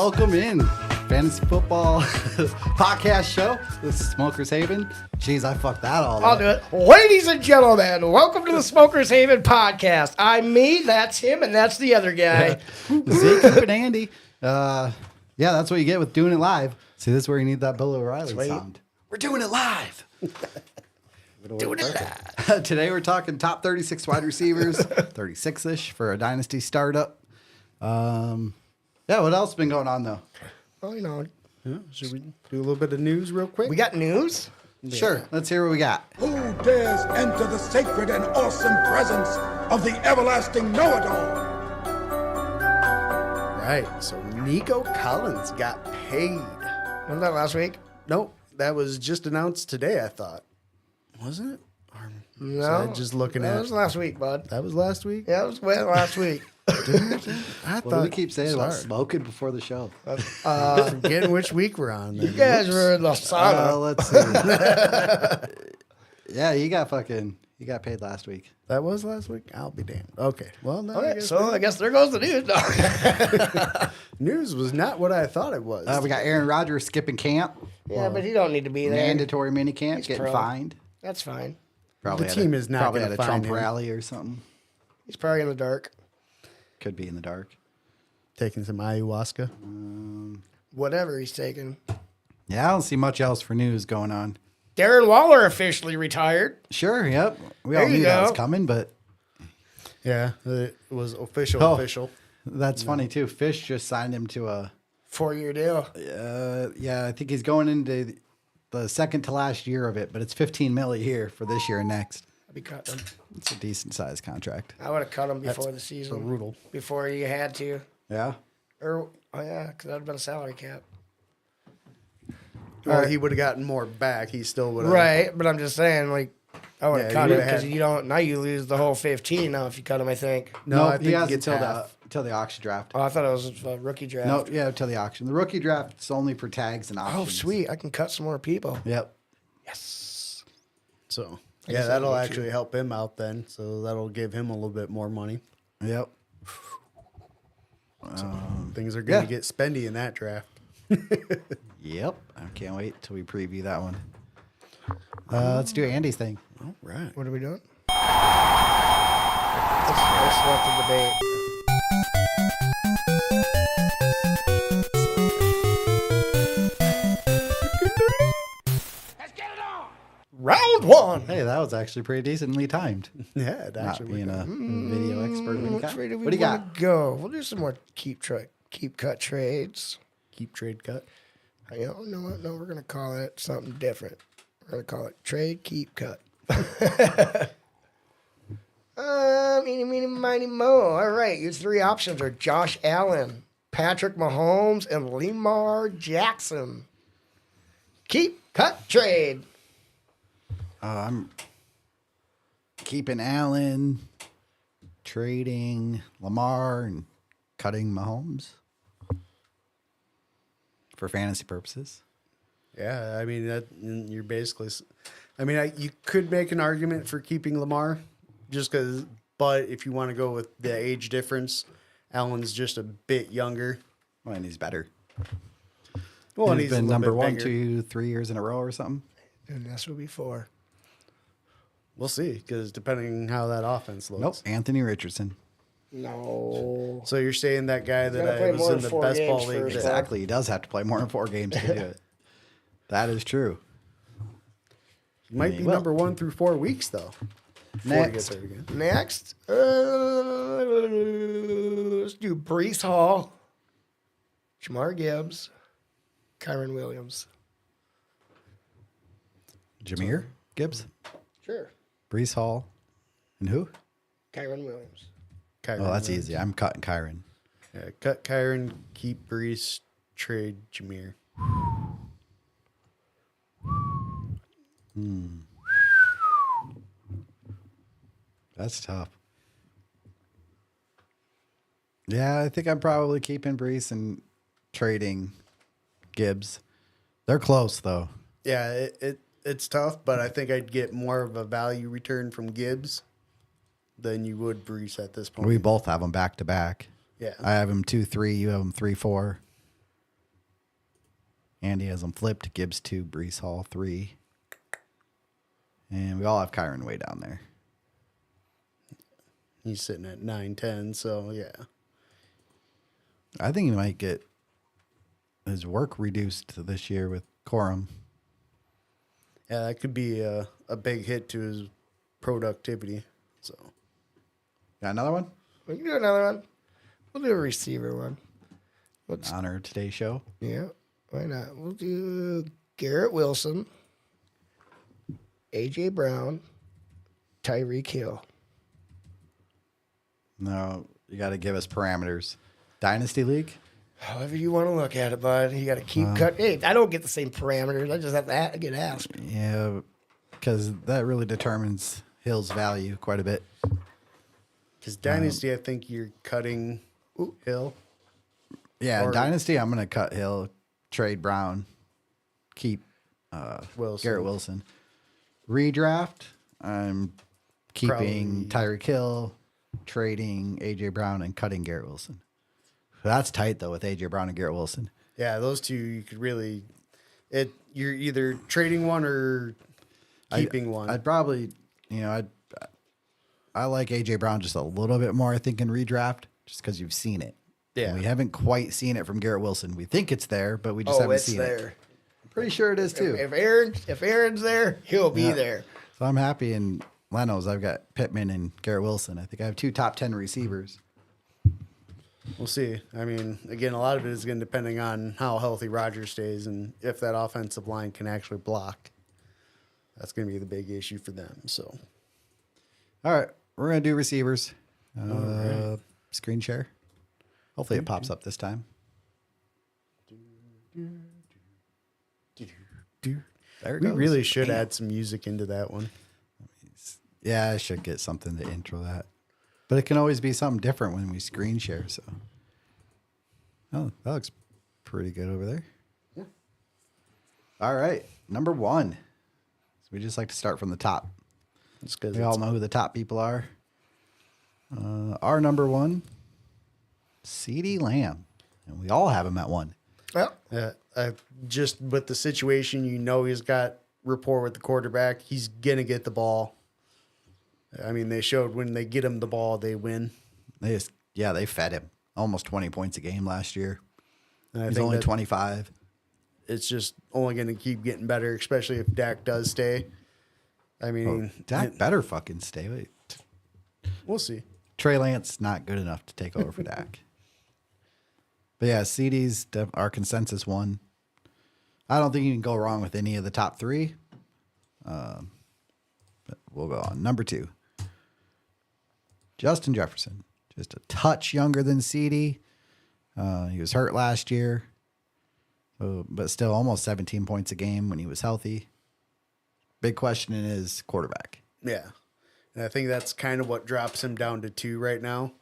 welcome in fantasy football podcast show. This is SmokersHaven. Jeez, I fucked that all I'll up. do it. Ladies and gentlemen, welcome to the SmokersHaven podcast. I'm me, that's him, and that's the other guy. Zeke and Andy. Yeah, that's what you get with doing it live. See, this is where you need that Bill O'Reilly Sweet. sound. We're doing it live. Doing it live. Today we're talking top 36 wide receivers, 36-ish for a Dynasty startup. Yeah, what else has been going on, though? Well, you know, Should we do a little bit of news real quick? we got news. Sure, let's hear what we got. Who dares enter the sacred and awesome presence of the everlasting know-it-all? Right. So Nico Collins got paid. Wasn't that last week? Nope. That was just announced today, I thought. Wasn't it? Or No. was I just looking That at was last week, bud. that was last week? Yeah, it was last week. I What do we keep saying about smoking before the show? forgetting which week we're on. You guys were in the sauna. Let's see. Yeah, you got paid last week. That was last week? I'll be damned. Okay. Well, no, Okay, so I guess there goes the news. news was not what I thought it was. We got Aaron Rodgers skipping camp. Yeah, but he don't need to be there. Mandatory mini camp, He's getting pro. fined. That's fine. Probably The at team a, is not probably gonna at a fine Trump him. rally or something. He's probably in the dark. Could be in the dark. Taking some ayahuasca. Whatever he's taking. Yeah, I don't see much else for news going on. Darren Waller officially retired. Sure, yep. We There all you knew that was go. coming, but Yeah, it was official. Oh. Official. that's funny too. Fish just signed him to a 4-year deal. yeah, I think he's going into the second to last year of it, but it's 15 mil a year for this year and next. I'd be cutting him. It's a decent sized contract. I would have cut him before the season. brutal. Before you had to. Yeah. Or, oh yeah, because that would have been a salary cap. Or he would have gotten more back. He still would have. Right, but I'm just saying, like, I would have Yeah, cut you him would've because had- you don't, now you lose the whole 15 now if you cut him, I think. No, I he think he has gets until half. the auction draft. Oh, I thought it was a rookie draft. No, yeah, till the auction. The rookie draft is only for tags and Oh, options. sweet. I can cut some more people. Yep. Yes. So I yeah, guess that'll that'll be actually help him out then. So that'll give him a little bit more money. Yep. Things are going Yeah. to get spendy in that draft. Yep. I can't wait till we preview that one. Let's do Andy's thing. All right. What are we doing? Let's let the debate. Round one. Hey, that was actually pretty decently timed. Yeah, it Not actually being worked out. a video expert. Which way do we What do you wanna got? go? We'll do some more keep cut trades. Keep trade cut. You know what? No, we're gonna call it something different. We're gonna call it trade keep cut. Meeny, miny, mo. All right, your three options are Josh Allen, Patrick Mahomes, and Lamar Jackson. Keep cut trade. I'm keeping Allen, trading Lamar, and cutting Mahomes for fantasy purposes. Yeah, I mean that you're basically. I mean, you could make an argument for keeping Lamar, just because. But if you want to go with the age difference, Allen's just a bit younger. Well, and he's better. Well, and he's he's been a little number bit one, bigger. 3 years in a row or something. And this will be 4. We'll see, because depending how that offense looks. Nope, Anthony Richardson. No. So you're saying that guy gotta that play I was more in than the 4 best ball games league. first, that- Exactly, he does have to play more than 4 games to do it. That is true. Might He be will. number 1 through 4 weeks though. Before he gets Next, there again. Next, let's do Brees Hall, Jamar Gibbs, Kyron Williams. Jameer Gibbs, Sure. Brees Hall, and who? Kyron Williams. Kyron Oh, that's Williams. easy. I'm cutting Kyron. Yeah, cut Kyron, keep Brees, trade Jameer. That's tough. Yeah, I think I'm probably keeping Brees and trading Gibbs. They're close though. Yeah, it's tough, but I think I'd get more of a value return from Gibbs than you would Brees at this point. We both have them back to back. Yeah. I have him 2-3. You have him 3-4. Andy has them flipped. Gibbs 2, Brees Hall 3. And we all have Kyron way down there. He's sitting at 9-10, so yeah. I think he might get his work reduced this year with Corum. Yeah, that could be a big hit to his productivity. So Got another one? We can do another one. We'll do a receiver one. Honor of today's show. Yeah, why not? We'll do Garrett Wilson, A.J. Brown, Tyreek Hill. No, you got to give us parameters. Dynasty League? However you want to look at it, bud. You got to keep cut. Hey, I don't get the same parameters. I just have to get asked. Yeah, because that really determines Hill's value quite a bit. because Dynasty, I think you're cutting Hill. Yeah, Or- Dynasty, I'm going to cut Hill, trade Brown, keep Wilson. Garrett Wilson. Redraft, I'm keeping Tyreek Hill, trading A.J. Brown, and cutting Garrett Wilson. That's tight, though, with A.J. Brown and Garrett Wilson. Yeah, those two you could really. You're either trading one or keeping one. I'd probably, I like A.J. Brown just a little bit more, I think, in redraft, just because you've seen it. Yeah. And we haven't quite seen it from Garrett Wilson. We think it's there, but we just haven't it's seen there. it. Pretty sure it is, too. If Aaron's there, he'll be there. So I'm happy in Leno's. I've got Pittman and Garrett Wilson. I think I have 2 top 10 receivers. We'll see. I mean, again, a lot of it is going to depending on how healthy Rodgers stays and if that offensive line can actually block. That's going to be the big issue for them. So, All right, we're going to do receivers. Screen share. Hopefully it pops up this time. There it we goes. really should Damn. add some music into that one. Yeah, I should get something to intro that. But it can always be something different when we screen share. So, oh, that looks pretty good over there. Yeah. All right, number 1. So we just like to start from the top. It's because We all know who the top people are. Our number 1, CeeDee Lamb, and we all have him at 1. Well, just with the situation, he's got rapport with the quarterback. He's going to get the ball. I mean, they showed when they get him the ball, they win. They fed him almost 20 points a game last year. And I He's think only that 25. it's just only going to keep getting better, especially if Dak does stay. I mean, Dak better fucking stay. Wait. we'll see. Trey Lance not good enough to take over for Dak. But yeah, CD's our consensus 1. I don't think you can go wrong with any of the top 3. But we'll go on. Number 2, Justin Jefferson. Just a touch younger than CD. He was hurt last year, but still almost 17 points a game when he was healthy. Big question is quarterback. Yeah. And I think that's kind of what drops him down to 2 right now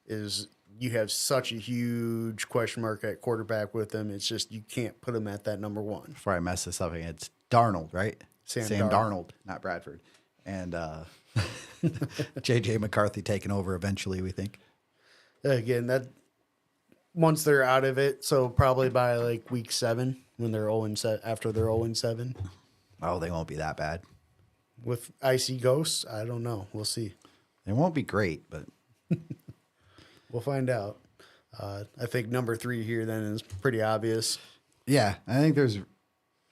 is you have such a huge question mark at quarterback with him. It's just you can't put him at that number 1. Before I mess this up again, it's Darnold, right? Sam Darnold, not Bradford. And J.J. McCarthy taking over eventually, we think. Again, that once they're out of it, so probably by like week 7 when they're 0-7 after they're 0-7 Oh, they won't be that bad. with icy ghosts. I don't know. We'll see. They won't be great, but We'll find out. I think number 3 here then is pretty obvious. yeah, I think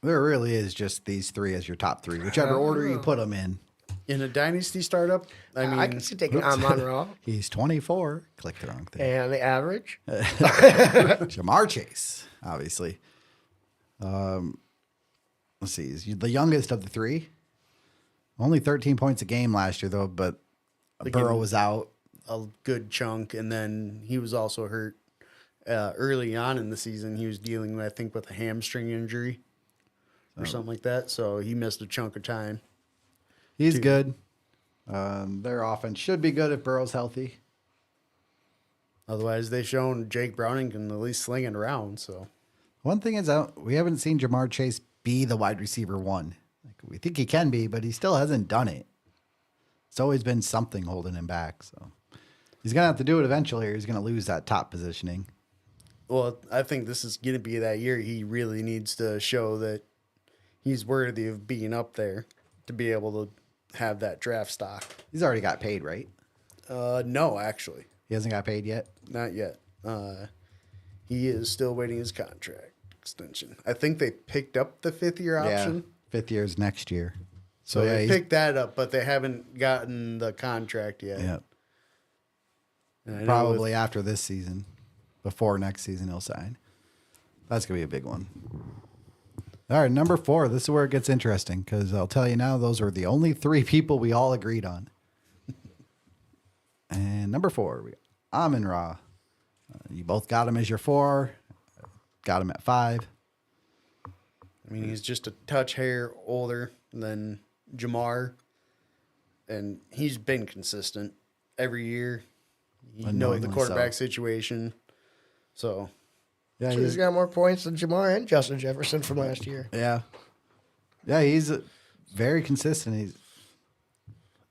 there really is just these 3 as your top 3, whichever order you put them in. In a dynasty startup, I mean, I can see taking Monroe He's 24. Click the wrong thing. and the average. Jamar Chase, obviously. Let's see. He's the youngest of the 3. Only 13 points a game last year, though, but Burrow was out. a good chunk, and then he was also hurt early on in the season. He was dealing, I think, with a hamstring injury or something like that, so he missed a chunk of time. He's good. Their offense should be good if Burrow's healthy. Otherwise, they've shown Jake Browning can at least sling it around. So One thing is, we haven't seen Jamar Chase be the wide receiver 1. Like, we think he can be, but he still hasn't done it. It's always been something holding him back. So he's going to have to do it eventually, or he's going to lose that top positioning. Well, I think this is going to be that year he really needs to show that he's worthy of being up there to be able to have that draft stock. He's already got paid, right? No, actually, He hasn't got paid yet. not yet. He is still waiting his contract extension. I think they picked up the 5th-year option. Yeah, 5th year's next year. So yeah, they he's- picked that up, but they haven't gotten the contract yet. Yeah, And I know probably after this season, before next season he'll sign. That's gonna be a big one. All right, number 4. This is where it gets interesting because I'll tell you now, those were the only 3 people we all agreed on. And number 4, we got Amon Ra. You both got him as your 4. Got him at 5. I mean, he's just a touch hair older than Jamar, and he's been consistent every year. You know the Annoyingly quarterback so. situation. So, Yeah, So he's got more points than Jamar and Justin Jefferson from last year. Yeah. Yeah, he's very consistent.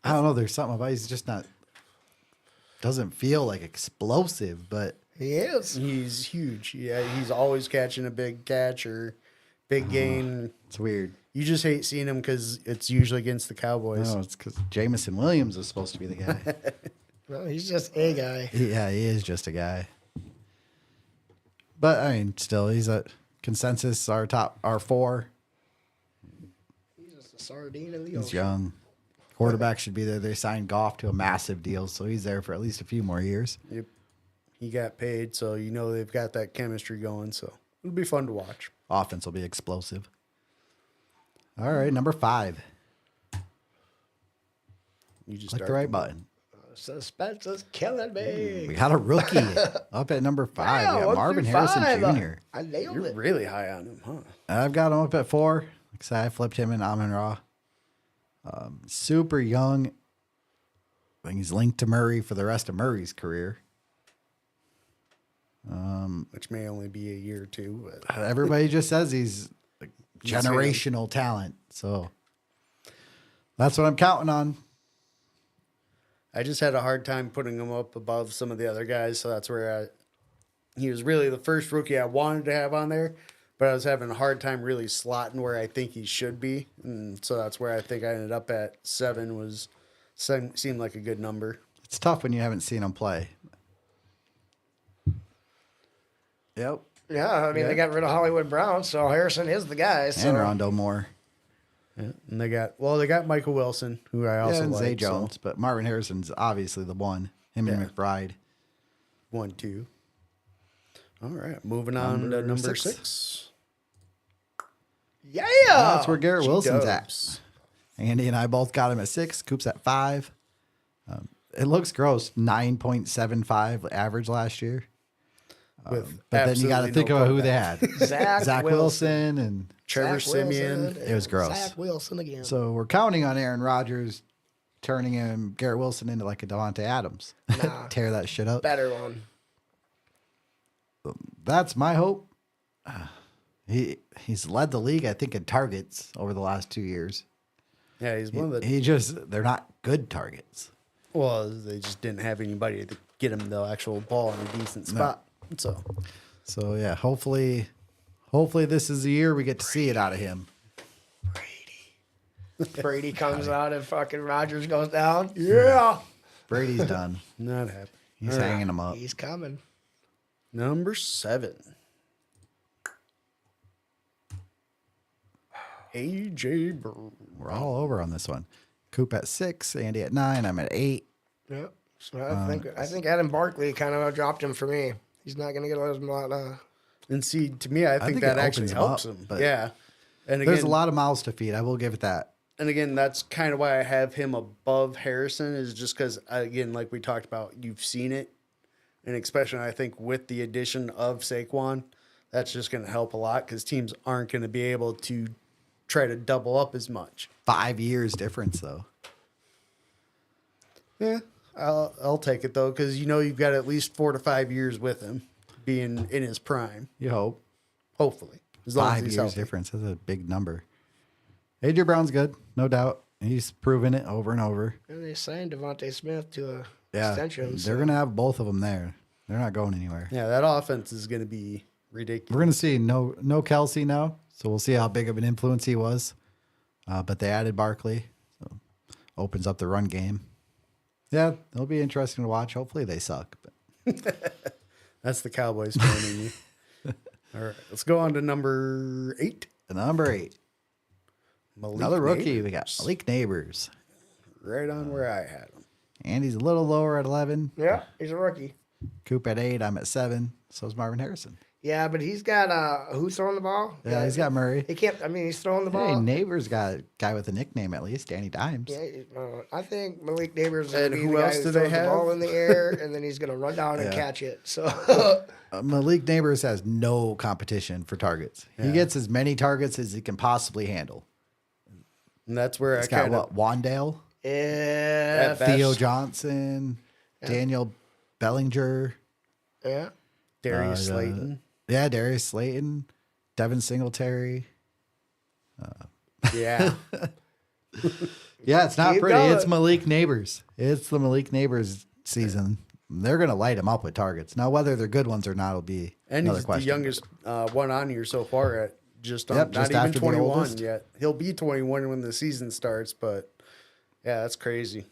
I don't know, there's something about he's just not doesn't feel like explosive, but He is. he's huge. Yeah, he's always catching a big catch or big gain. it's weird. You just hate seeing him because it's usually against the Cowboys. No, it's because Jamison Williams is supposed to be the guy. Well, he's just a guy. Yeah, he is just a guy. But I mean, still, he's a consensus. Our 4. He's just a sardine in the He's ocean. young. Quarterback should be there. They signed Goff to a massive deal, so he's there for at least a few more years. Yep. He got paid, so you know they've got that chemistry going. So it'll be fun to watch. Offense will be explosive. All right, number 5. You just Click start the right them. button. Suspense is killing me. We got a rookie up at number 5. Wow, We got 1 Marvin through Harrison 5. Jr. I nailed You're it. really high on him, huh? I've got him up at 4. Like I said, I flipped him in Amon Ra. Super young. I think he's linked to Murray for the rest of Murray's career. Which may only be a year or two. But Everybody just says he's a generational talent. So that's what I'm counting on. I just had a hard time putting him up above some of the other guys, so that's where he was really the first rookie I wanted to have on there, but I was having a hard time really slotting where I think he should be, and so that's where I think I ended up at 7. Seemed like a good number. It's tough when you haven't seen him play. Yep. Yeah, I mean, they got rid of Hollywood Brown, so Harrison is the guy. So. And Rondo Moore. Yeah. And they got Michael Wilson, who I also and like. Zay Jones. But Marvin Harrison's obviously the one. Him and Yeah. McBride. 1, 2. All right, moving on to number 6. Yeah. That's where Garrett Wilson's at. G-dubs. Andy and I both got him at 6. Coop's at 5. It looks gross. 9.75 average last year. With But then you got to absolutely think no about who they quarterback. had. Zach Wilson and Trevor Zach Simeon. Wilson, It was gross. Zach Wilson again. so we're counting on Aaron Rodgers turning him Garrett Wilson into like a Devontae Adams. Nah. Tear that shit up. Better one. That's my hope. He's led the league, I think, in targets over the last 2 years. Yeah, he's one of the. They're not good targets. Well, they just didn't have anybody to get him the actual ball in a decent spot. So yeah, hopefully this is the year we get to see it out of him. Brady comes out and fucking Rodgers goes down. Yeah. Brady's done. Not happy. He's hanging him up. He's coming. Number 7. AJ Brown. We're all over on this one. Coop at 6, Andy at 9, I'm at 8. Yep. So I think Adam Barkley kind of dropped him for me. He's not going to get as much. And see, to me, I think think that it actually opens him helps up, him. but Yeah. And again, There's a lot of mouths to feed. I will give it that. And again, that's kind of why I have him above Harrison, is just because, again, like we talked about, you've seen it. And especially, I think, with the addition of Saquon, that's just going to help a lot because teams aren't going to be able to try to double up as much. 5 years difference, though. Yeah, I'll take it, though, because you know you've got at least 4 to 5 years with him being in his prime, You hope. hopefully. As long as 5 he's years healthy. difference. That's a big number. AJ Brown's good, no doubt. He's proven it over and over. And they signed Devontae Smith to a Yeah, extension. they're So going to have both of them there. They're not going anywhere. Yeah, that offense is going to be ridiculous. We're going to see no Kelsey now, so we'll see how big of an influence he was. But they added Barkley, so opens up the run game. Yeah, it'll be interesting to watch. Hopefully they suck. But That's the Cowboys fan in you. All right, let's go on to number 8. number 8, Malik another rookie. Neighbors. We got Malik Neighbors. Right on where I had him. Andy's a little lower at 11. Yeah, he's a rookie. Coop at 8. I'm at 7. So is Marvin Harrison. Yeah, but he's got who's throwing the ball? Yeah, he's got Murray. He can't. I mean, he's throwing the Hey, ball. Neighbors got a guy with a nickname at least, Danny Dimes. Yeah, I think Malik Neighbors is And gonna be who the guy else who do they throws the have? ball in the air, and then he's gonna run down and Yeah. catch it. So Malik Neighbors has no competition for targets. He gets as many targets as he can possibly handle. And that's where He's I got kind of what? Wandale, yeah, Best. Theo Johnson, Daniel Bellinger, yeah. Darius Slayton. yeah, Darius Slayton, Devin Singletary. Yeah. Yeah, it's not Keep pretty. It's going. Malik Neighbors. It's the Malik Neighbors season. They're going to light him up with targets. Now, whether they're good ones or not will be And another he's question. the youngest one on here so far at just, Yep, not just even after the 21 oldest. yet. He'll be 21 when the season starts, but yeah, that's crazy.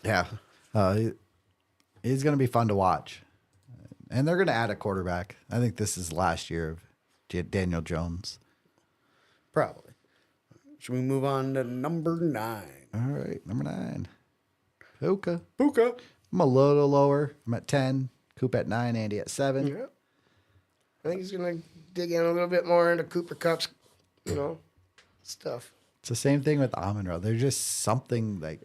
Yeah. He's going to be fun to watch. And they're going to add a quarterback. I think this is last year of Daniel Jones. Probably. Should we move on to number 9? All right, number 9. Puka. Puka. I'm a little lower. I'm at 10. Coop at 9. Andy at 7. Yeah. I think he's gonna dig in a little bit more into Cooper Cup's, stuff. It's the same thing with Amon-Ra. They're just something like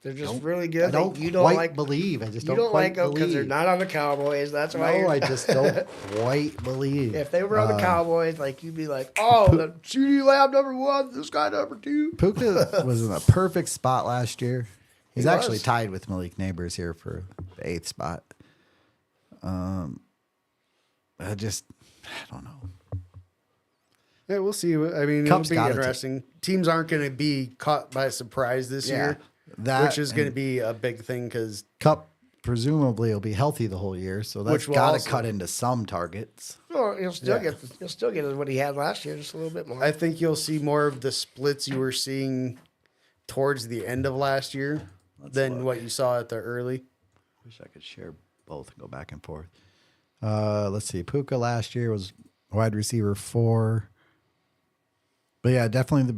They're just don't- really good. I don't You don't quite like believe. I just you don't don't quite like them because believe. they're not on the Cowboys. That's why. No, you're- I just don't quite believe. If they were on the Cowboys, like you'd be like, oh, the CD Lamb number 1, this guy number 2. Puka was in a perfect spot last year. He's He actually was. tied with Malik Neighbors here for the 8th spot. I don't know. Yeah, we'll see. I mean, Cup's it'll be gotta interesting. Teams aren't going to be caught by surprise this year, that which is going to and be a big thing because Cup presumably will be healthy the whole year, so that's Which will got to also- cut into some targets. Well, he'll still Yeah. get what he had last year, just a little bit more. I think you'll see more of the splits you were seeing towards the end of last year than what you saw at the early. Wish I could share both and go back and forth. Let's see. Puka last year was wide receiver 4. But yeah, definitely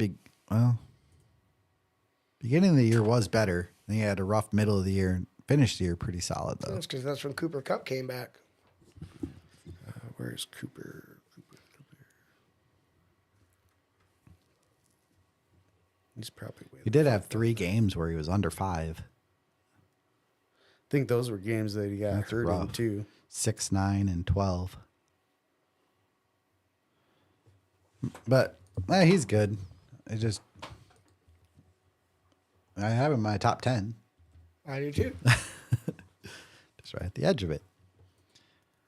beginning of the year was better. Then he had a rough middle of the year and finished the year pretty solid though. That's because that's when Cooper Cup came back. Where's Cooper? He's probably way. He did have 3 games where he was under 5. I think those were games that he got That's hurt in rough. too. 6, 9, and 12. But he's good. I have him in my top 10. I do too. Just right at the edge of it.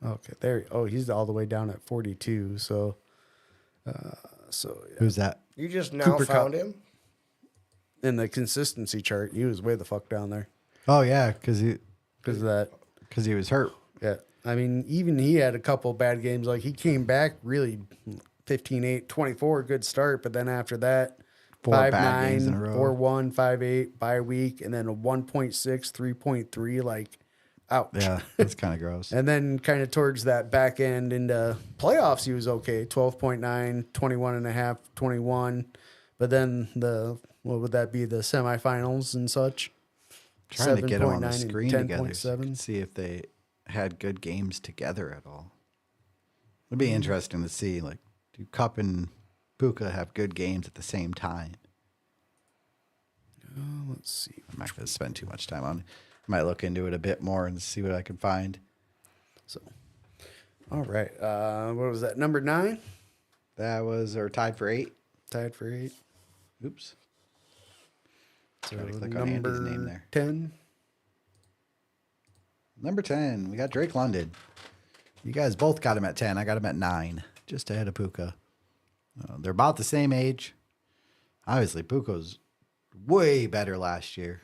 Okay, there. Oh, he's all the way down at 42. So, yeah. Who's that? You just now Cooper found Kupp. him. In the consistency chart, he was way the fuck down there Oh yeah, because he was was hurt. Yeah, I mean, even he had a couple bad games. Like he came back really 15-8, 24, good start, but then after that, 4 bad games in a 5-9, row. 4-1, 5-8 bye week, and then a 1.6, 3.3. Like, ouch. Yeah, that's kind of gross. And then kind of towards that back end into playoffs, he was okay. 12.9, 21.5, 21. But then what would that be? The semifinals and such. Trying to get them on the 7.9 and screen together, so you 10.7. can see if they had good games together at all. It'd be interesting to see, like, do Cup and Puka have good games at the same time? Let's see. I'm not going to spend too much time on it. I might look into it a bit more and see what I can find. So, all right. What was that? Number 9? That was, or tied for 8. Tied for 8. Oops. So Try to click on Andy's name there. 10. Number 10, we got Drake London. You guys both got him at 10. I got him at 9, just ahead of Puka. They're about the same age. Obviously, Puka was way better last year.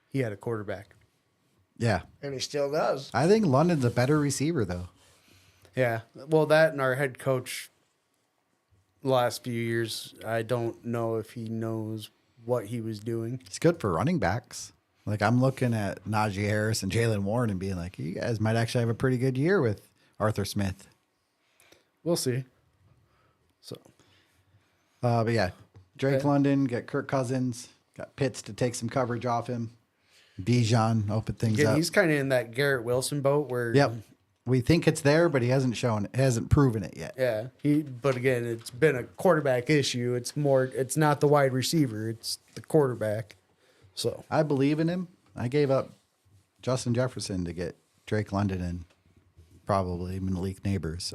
He had a quarterback. Yeah. And he still does. I think London's a better receiver, though. Yeah. Well, that and our head coach the last few years, I don't know if he knows what he was doing. He's good for running backs. Like, I'm looking at Najee Harris and Jalen Warren and being like, you guys might actually have a pretty good year with Arthur Smith. We'll see. So, But yeah, Drake Okay. London, got Kirk Cousins, got Pitts to take some coverage off him. Bijan, open things again, up. he's kind of in that Garrett Wilson boat where, Yep. We think it's there, but he hasn't proven it yet. yeah, but again, it's been a quarterback issue. It's not the wide receiver, it's the quarterback. So, I believe in him. I gave up Justin Jefferson to get Drake London and probably Malik Neighbors.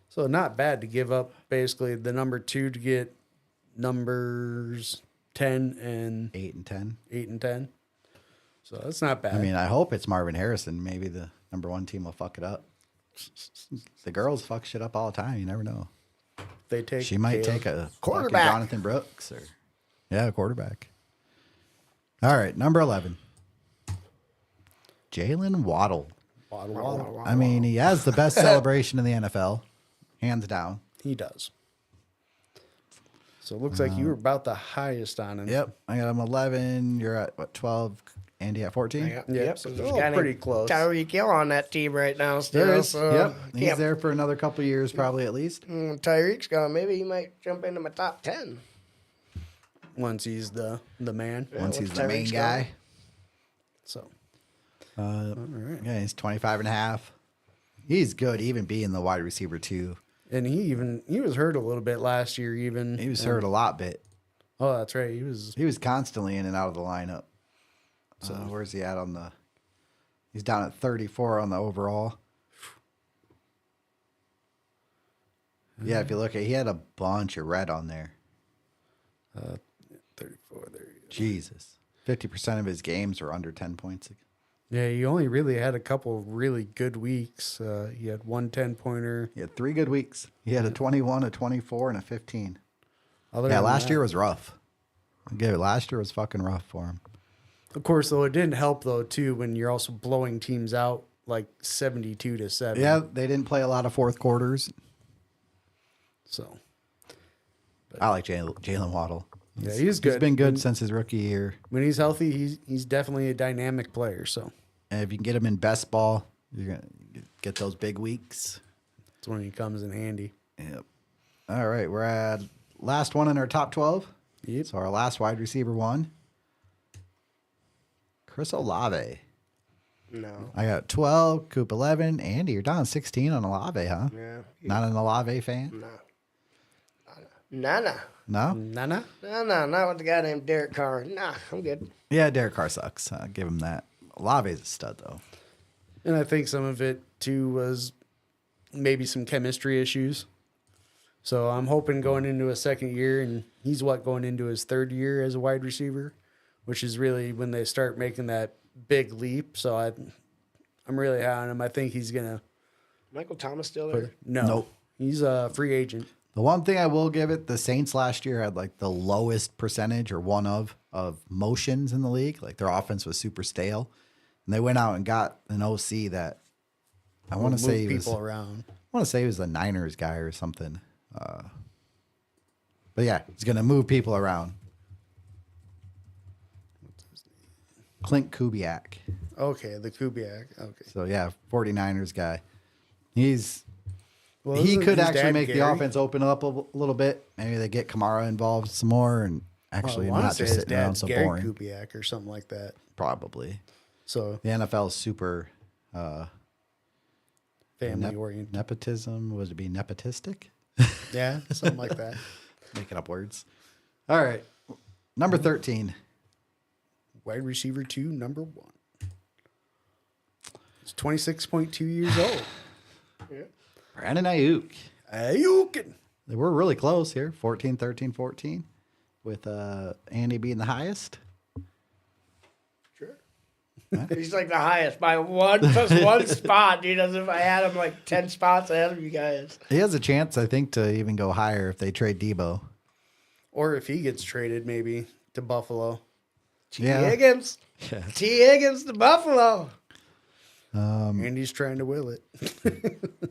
so not bad to give up basically the number 2 to get numbers 10 and 8 and 10. 8 and 10. So that's not bad. I mean, I hope it's Marvin Harrison. Maybe the number 1 team will fuck it up. The girls fuck shit up all the time. You never know. they take She might Caleb. take a Quarterback. fucking Jonathan Brooks or a quarterback. All right, number 11. Jalen Waddle. Waddle. I mean, he has the best celebration in the NFL, hands down. He does. So it looks like you were about the highest on him. Yep, I got him 11. You're at what, 12? Andy at 14. Yep, So so there's it's a guy pretty named close. Tyreek Hill on that team right now still. There is. So Yep, he's yeah, there for another couple of years, probably at least. Tyreek's gone. Maybe he might jump into my top 10. Once he's the man. Once he's once the main Tyreek's guy. gone. So Yeah, he's 25 and a half. He's good, even being the wide receiver too. and he was hurt a little bit last year even. He was hurt a lot bit. Oh, that's right. He was constantly in and out of the lineup. So where's he at on the? He's down at 34 on the overall. Yeah, if you look at, he had a bunch of red on there. 34 there. You go. Jesus, 50% of his games were under 10 points. Yeah, he only really had a couple really good weeks. He had one 10-pointer. He had 3 good weeks. He had a 21, a 24, and a 15. Other Yeah, than last that- year was rough. Last year was fucking rough for him. Of course, though, it didn't help though too when you're also blowing teams out like 72-7. Yeah, they didn't play a lot of fourth quarters. So I like Jalen Waddle. yeah, he's good. He's been good since his rookie year. When he's healthy, he's definitely a dynamic player. So And if you can get him in best ball, you're going to get those big weeks. that's when he comes in handy. Yep. All right, we're at last one in our top 12. Yep. So our last wide receiver one, Chris Olave. No. I got 12, Coop 11. Andy, you're down 16 on Olave, huh? Yeah. Not an Olave fan? No. Nah. No? Nana. No, not with the guy named Derek Carr. Nah, I'm good. Yeah, Derek Carr sucks. I'll give him that. Olave's a stud, though. And I think some of it too was maybe some chemistry issues. So I'm hoping going into a second year, and he's going into his third year as a wide receiver, which is really when they start making that big leap. So I'm really high on him. I think he's gonna. Michael Thomas still there? No, Nope. he's a free agent. The one thing I will give it, the Saints last year had like the lowest percentage or one of motions in the league. Like their offense was super stale. And they went out and got an OC that I want to say he was, people around. I want to say he was a Niners guy or something. But yeah, he's going to move people around. Clint Kubiak. Okay, the Kubiak. Okay. So yeah, 49ers guy. He Well, could isn't his actually dad make the Gary? offense open up a little bit. Maybe they get Kamara involved some more and actually I wanna not say just his sitting around dad's so Gary boring. Kubiak or something like that. Probably. So The NFL is super family oriented. nepotism. Would it be nepotistic? Yeah, something like that. Making up words. All right. Number 13. Wide receiver 2, number 1. He's 26.2 years old. Brandon Ayuk. Ayukin. They were really close here. 14, 13, 14. With Andy being the highest. Sure. He's like the highest by one spot, dude. As if I had him like 10 spots ahead of you guys. He has a chance, I think, to even go higher if they trade Debo. Or if he gets traded maybe to Buffalo. Yeah. Higgins. Yeah. T. Higgins to Buffalo. Andy's trying to will it.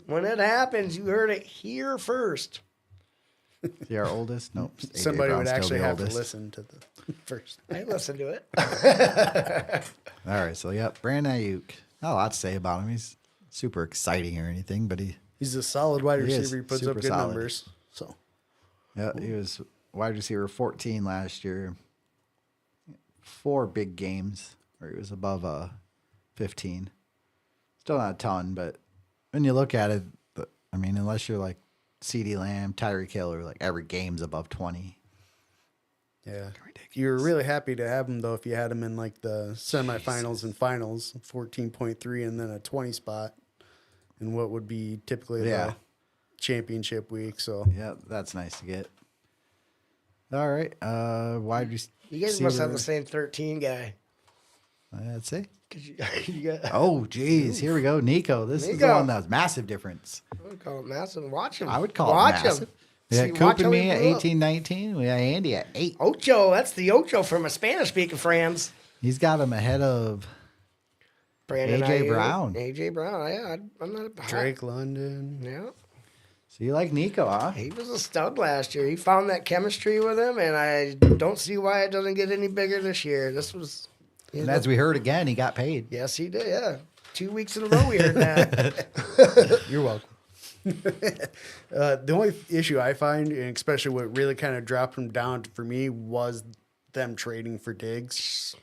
When it happens, you heard it here first. Is our oldest? Nope. AJ Somebody Brown's would still actually the have to oldest. listen to the first. I listened to it. All right, so yep, Brandon Ayuk. Not a lot to say about him. He's super exciting or anything, but He's a solid wide He is receiver. He puts up super good solid. numbers. So he was wide receiver 14 last year. 4 big games where he was above 15. Still not a ton, but when you look at it, I mean, unless you're like CeeDee Lamb, Tyreek Hill, or like every game's above 20. yeah, you were really happy to have him though. If you had him in like the semifinals and finals, 14.3, and then a 20 spot, in what would be typically Yeah. the championship week. So Yeah, that's nice to get. All right, wide receiver. You guys must have the same 13 guy. I'd say. 'Cause you got, Oh, geez. Here we go. Nico. This is the Nico. one that was massive difference. I would call it massive. Watch him. I would call Watch it massive. him. We See, had watch Coop and how he me at blew up. 18, 19. We had Andy at 8. Ocho. That's the Ocho from a Spanish-speaking friends. He's got him ahead of Brandon A.J. Ayuk. Brown. A.J. Brown. Yeah, I'm not Drake London. Yeah. So you like Nico, huh? He was a stud last year. He found that chemistry with him, and I don't see why it doesn't get any bigger this year. This was... And as we heard again, he got paid. Yes, he did, yeah. 2 weeks in a row we heard that. You're welcome. The only issue I find, and especially what really kind of dropped him down for me, was them trading for Diggs.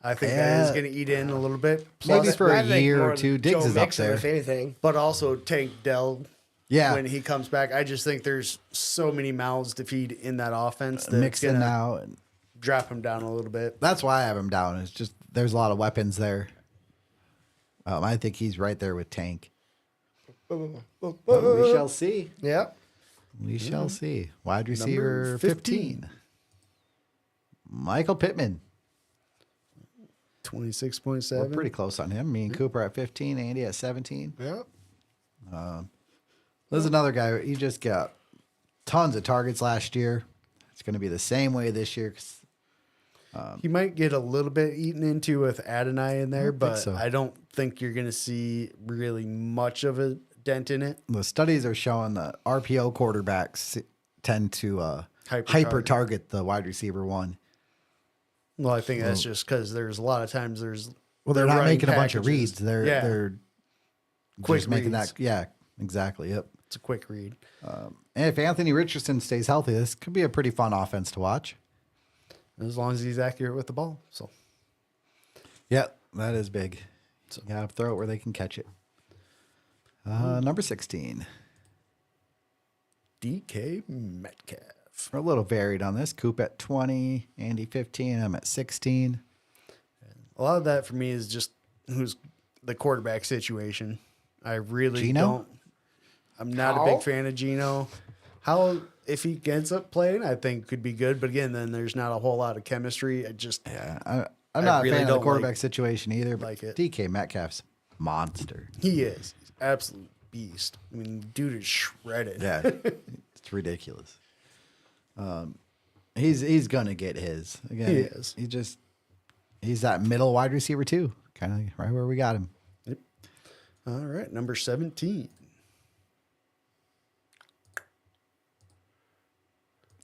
I think that is Yeah. going to eat in a little bit. Maybe Plus, for I a think year more or two, Joe Diggs is up Mixon, there. if anything. but also Tank Dell Yeah. when he comes back. I just think there's so many mouths to feed in that offense that Mixing gonna now. drop him down a little bit. That's why I have him down. It's just there's a lot of weapons there. I think he's right there with Tank. But we shall see. Yeah. We shall see. Wide receiver 15. Michael Pittman. 26.7. We're pretty close on him. Me and Cooper at 15, Andy at 17. Yeah. There's another guy. He just got tons of targets last year. It's going to be the same way this year. 'Cause He might get a little bit eaten into with Adonai in there, think but so. I don't think you're going to see really much of a dent in it. the studies are showing that RPO quarterbacks tend to Hyper hyper target the wide receiver one. Well, I think that's just because there's a lot of times They're they're not running making a bunch of packages. reads. They're Yeah. they're Quick just making reads. that. Yeah, exactly. Yep. It's a quick read. And if Anthony Richardson stays healthy, this could be a pretty fun offense to watch. As long as he's accurate with the ball. So Yep, that is big. So you gotta throw it where they can catch it. Number 16. DK Metcalf. We're a little varied on this. Coop at 20, Andy 15, I'm at 16. A lot of that for me is just who's the quarterback situation. I really Geno? don't. I'm not a How? big fan of Geno. How if he ends up playing, I think could be good. But again, then there's not a whole lot of chemistry. I just Yeah, I I'm not really a fan of don't the quarterback like- situation either, but like it. DK Metcalf's monster. he is He's absolute beast. I mean, dude is shredded. Yeah, it's ridiculous. He's gonna get his. Again, He is. He's that middle wide receiver too, kind of right where we got him. All right, number 17.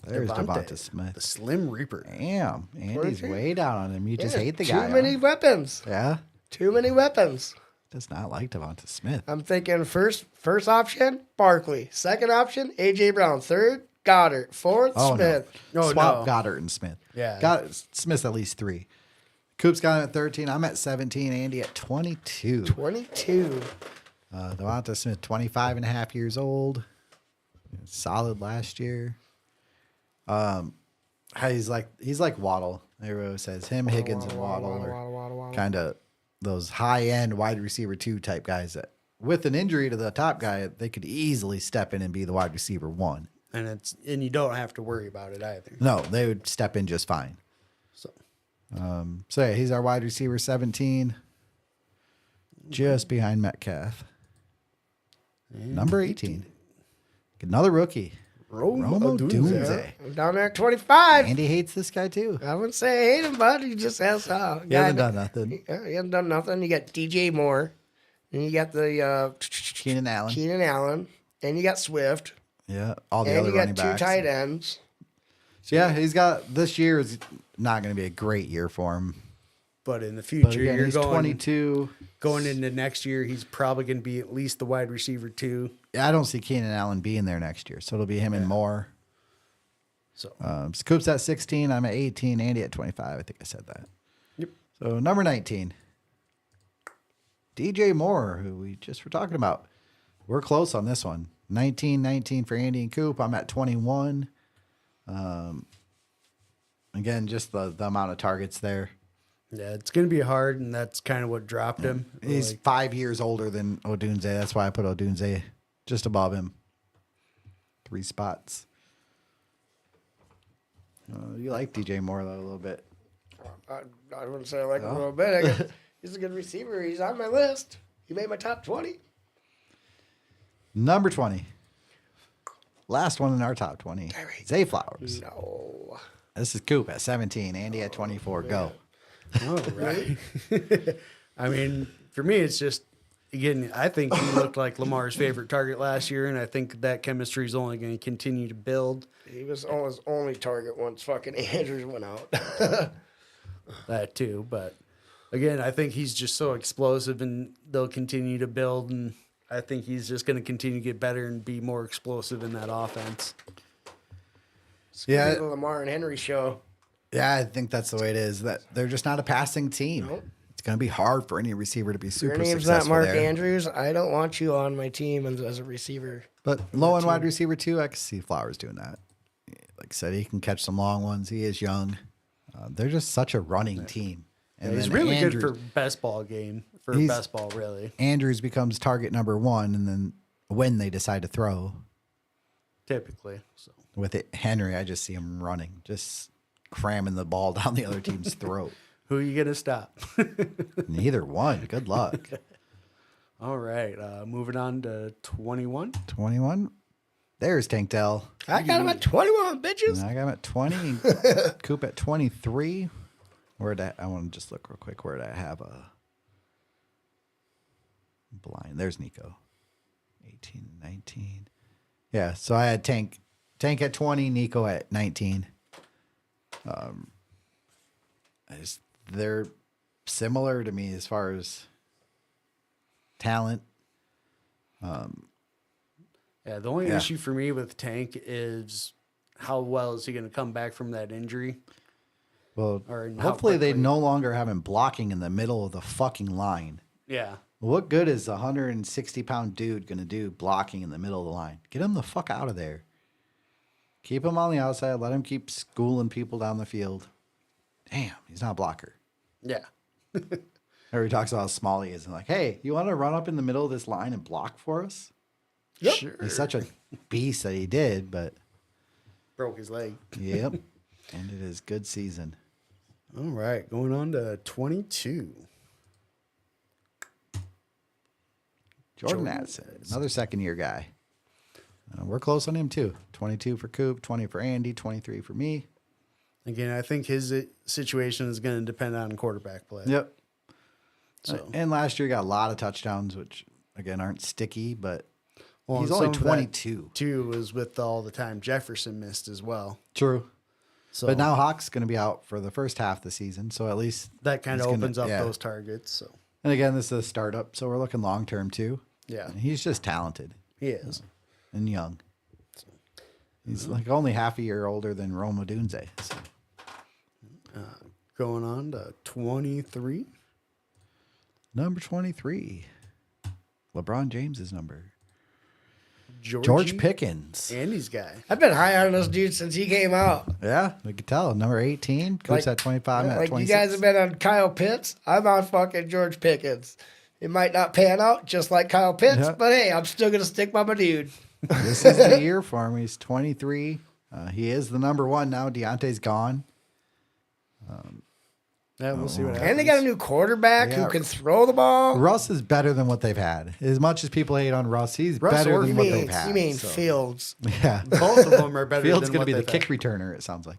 There's Devontae, Devonta Smith. the Slim Reaper. Damn, Andy's way down on him. You just hate the Too guy. many huh? weapons. Yeah, Too many weapons. does not like Devonta Smith. I'm thinking first option, Barkley. Second option, A.J. Brown. Third, Goddard. Fourth, Oh Smith. no, No, swap no. Goddard and Smith. Yeah. Smith's at least 3. Coop's got him at 13. I'm at 17. Andy at 22. 22. Devonta Smith, 25 and a half years old. Solid last year. He's like Waddle. Everyone says him, Higgins, and Waddle are kind of those high end wide receiver 2 type guys that, with an injury to the top guy, they could easily step in and be the wide receiver 1. And you don't have to worry about it either. No, they would step in just fine. So So yeah, he's our wide receiver 17, just behind Metcalf. Number 18, another rookie. Romo Dunze. I'm down there at 25. Andy hates this guy too. I wouldn't say I hate him, bud. He just has. He hasn't done nothing. He hasn't done nothing. You got DJ Moore, and you got the Keenan Allen. Keenan Allen, and you got Swift, Yeah, all the and other you running got two backs. tight ends. So yeah, he's got this year is not going to be a great year for him. But in the But future, again, you're he's going 22. going into next year. He's probably going to be at least the wide receiver 2. Yeah, I don't see Keenan Allen being there next year, so it'll be him and Moore. So Scoop's at 16. I'm at 18. Andy at 25. I think I said that. Yep. So number 19, DJ Moore, who we just were talking about. We're close on this one. 19 for Andy and Coop. I'm at 21. Again, just the amount of targets there. yeah, it's going to be hard, and that's kind of what dropped him. He's 5 years older than Odunze. That's why I put Odunze just above him. 3 spots. You like DJ Moore, though, a little bit. I wouldn't say I like him a little bit. I guess he's a good receiver. He's on my list. He made my top 20. Number 20. Last one in our top 20. Zay Flowers. No. This is Coop at 17. Andy at 24. Go. All right. I mean, for me, it's just, again, I think he looked like Lamar's favorite target last year, and I think that chemistry is only going to continue to build. He was his only target once fucking Andrews went out. That too. But again, I think he's just so explosive, and they'll continue to build, and I think he's just going to continue to get better and be more explosive in that offense. It's gonna Yeah. be the Lamar and Henry show. Yeah, I think that's the way it is. That they're just not a passing team. Nope. It's going to be hard for any receiver to be super Your name's not successful Mark there. Andrews. I don't want you on my team as a receiver. But low end wide receiver too, I can see Flowers doing that. Like I said, he can catch some long ones. He is young. They're just such a running team. And He's then really Andrews, good for best ball game, for He's- best ball, really, Andrews becomes target number 1, and then when they decide to throw typically. So with it, Henry, I just see him running, just cramming the ball down the other team's throat. who are you going to stop? Neither one. Good luck. All right. Moving on to 21. 21. There's Tank Dell. I got him at 21, bitches. And I got him at 20. Coop at 23. I want to just look real quick. Where did I have a blind? There's Nico. 18, 19. Yeah, so I had Tank at 20, Nico at 19. They're similar to me as far as talent. Yeah, the only issue for me with Tank is how well is he going to come back from that injury? Well, Or how hopefully they quickly. no longer have him blocking in the middle of the fucking line. Yeah. What good is a 160-pound dude going to do blocking in the middle of the line? Get him the fuck out of there. Keep him on the outside. Let him keep schooling people down the field. Damn, he's not a blocker. Yeah. Everybody talks about how small he is. And like, hey, you want to run up in the middle of this line and block for us? Yep. Sure. He's such a beast that he did, but Broke his leg. yep. Ended his good season. All right. Going on to 22. Jordan Addison, another second-year guy. We're close on him, too. 22 for Coop, 20 for Andy, 23 for me. Again, I think his situation is going to depend on quarterback play. Yep. So, And last year he got a lot of touchdowns, which, again, aren't sticky, but well, he's and only some of that, 22. Too, was with all the time Jefferson missed as well. True. So But now Hawk's going to be out for the first half of the season, so at least that kind he's of gonna- opens up yeah. those targets. So And again, this is a startup, so we're looking long-term, too. yeah, And he's just talented he is. and young. He's like only half a year older than Roma Dunze. So. Going on to 23. Number 23. LeBron James's number. George Georgie, Pickens. Andy's guy. I've been high on this dude since he came out. Yeah, we could tell. Number 18. Coop's at 25. I'm at Like 26. you guys have been on Kyle Pitts. I'm on fucking George Pickens. It might not pan out just like Kyle Pitts, Yeah. but hey, I'm still gonna stick by my dude. This is the year for him. He's 23. He is the number 1 now. Deontay's gone. Yeah, we'll see what happens. And they got a new quarterback Yeah. who can throw the ball. Russ is better than what they've had. As much as people hate on Russ, he's Russ better or than what they've had. You mean so. Fields? Yeah. Both of them are better Fields than going to what be the they've kick had. returner, it sounds like.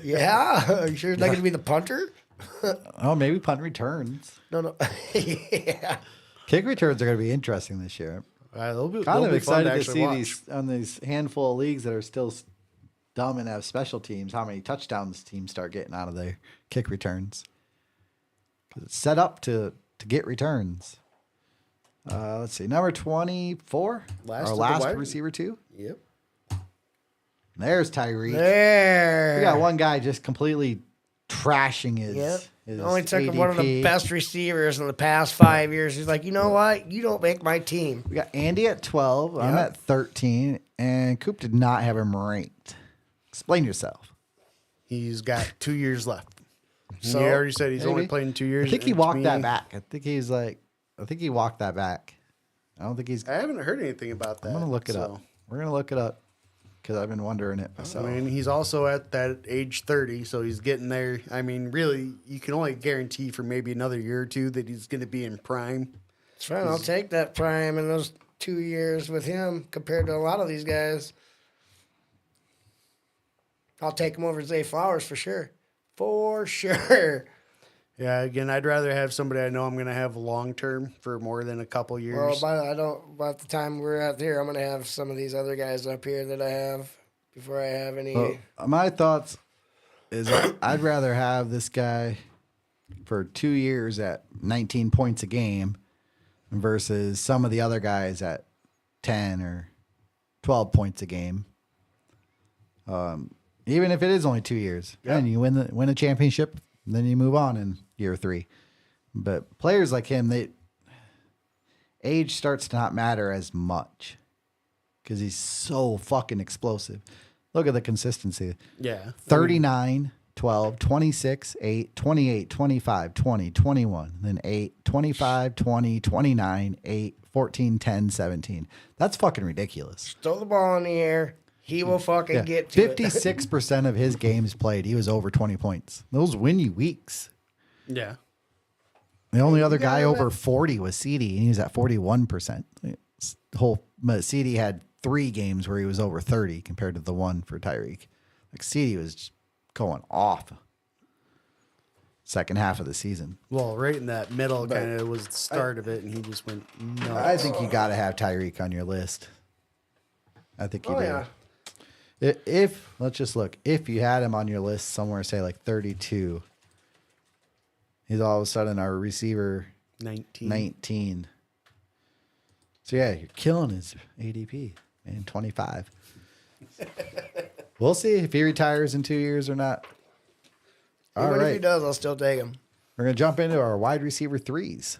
Yeah. Are you sure it's not going to be the punter? Oh, maybe punt returns. No. Yeah. Kick returns are going to be interesting this year. They'll be, Kind they'll of be fun excited to actually see watch. these on these handful of leagues that are still dumb and have special teams. How many touchdowns teams start getting out of their kick returns? Because it's set up to get returns. Let's see, number 24, Last our of the last wide- receiver 2. Yep. There's Tyreek. There. We got one guy just completely trashing his. Yep. his Only took him one of the ADP. best receivers in the past 5 years. He's like, you know what? You don't make my team. We got Andy at 12. I'm Yep. at 13, and Coop did not have him ranked. Explain yourself. He's got 2 years left. So, So, he already said he's only Maybe. playing 2 years. I think he and to walked me- that back. I think he walked that back. I don't think he's. I haven't heard anything about that. I'm gonna look it so. up. We're gonna look it up because I've been wondering it I myself. mean, he's also at that age 30, so he's getting there. I mean, really, you can only guarantee for maybe another year or two that he's going to be in prime. That's fine. I'll take that prime in those 2 years with him compared to a lot of these guys. I'll take him over Zay Flowers for sure. For sure. Yeah, again, I'd rather have somebody I know I'm going to have long term for more than a couple Well, years. by the time we're out there, I'm gonna have some of these other guys up here that I have before I have any. Well, my thoughts is I'd rather have this guy for 2 years at 19 points a game versus some of the other guys at 10 or 12 points a game. Even if it is only 2 years, and you win a championship, then you move on in year 3. But players like him, age starts to not matter as much because he's so fucking explosive. Look at the consistency. Yeah. 39, 12, 26, 8, 28, 25, 20, 21, then 8, 25, 20, 29, 8, 14, 10, 17. That's fucking ridiculous. Throw the ball in the air. He will fucking Yeah. get to it. 56% of his games played, he was over 20 points. Those win you weeks. Yeah. The only other guy over 40 was CD, and he was at 41%. But CD had 3 games where he was over 30 compared to the one for Tyreek. Like CD was just going off second half of the season. Well, right in that middle kind of was the start of it, and he just went nuts. I think you got to have Tyreek on your list. I think you Oh, do. yeah. If let's just look, if you had him on your list somewhere, say like 32, he's all of a sudden our receiver 19. So yeah, you're killing his ADP in 25. We'll see if he retires in 2 years or not. All Even if he right, does, I'll still take him. we're gonna jump into our wide receiver 3s.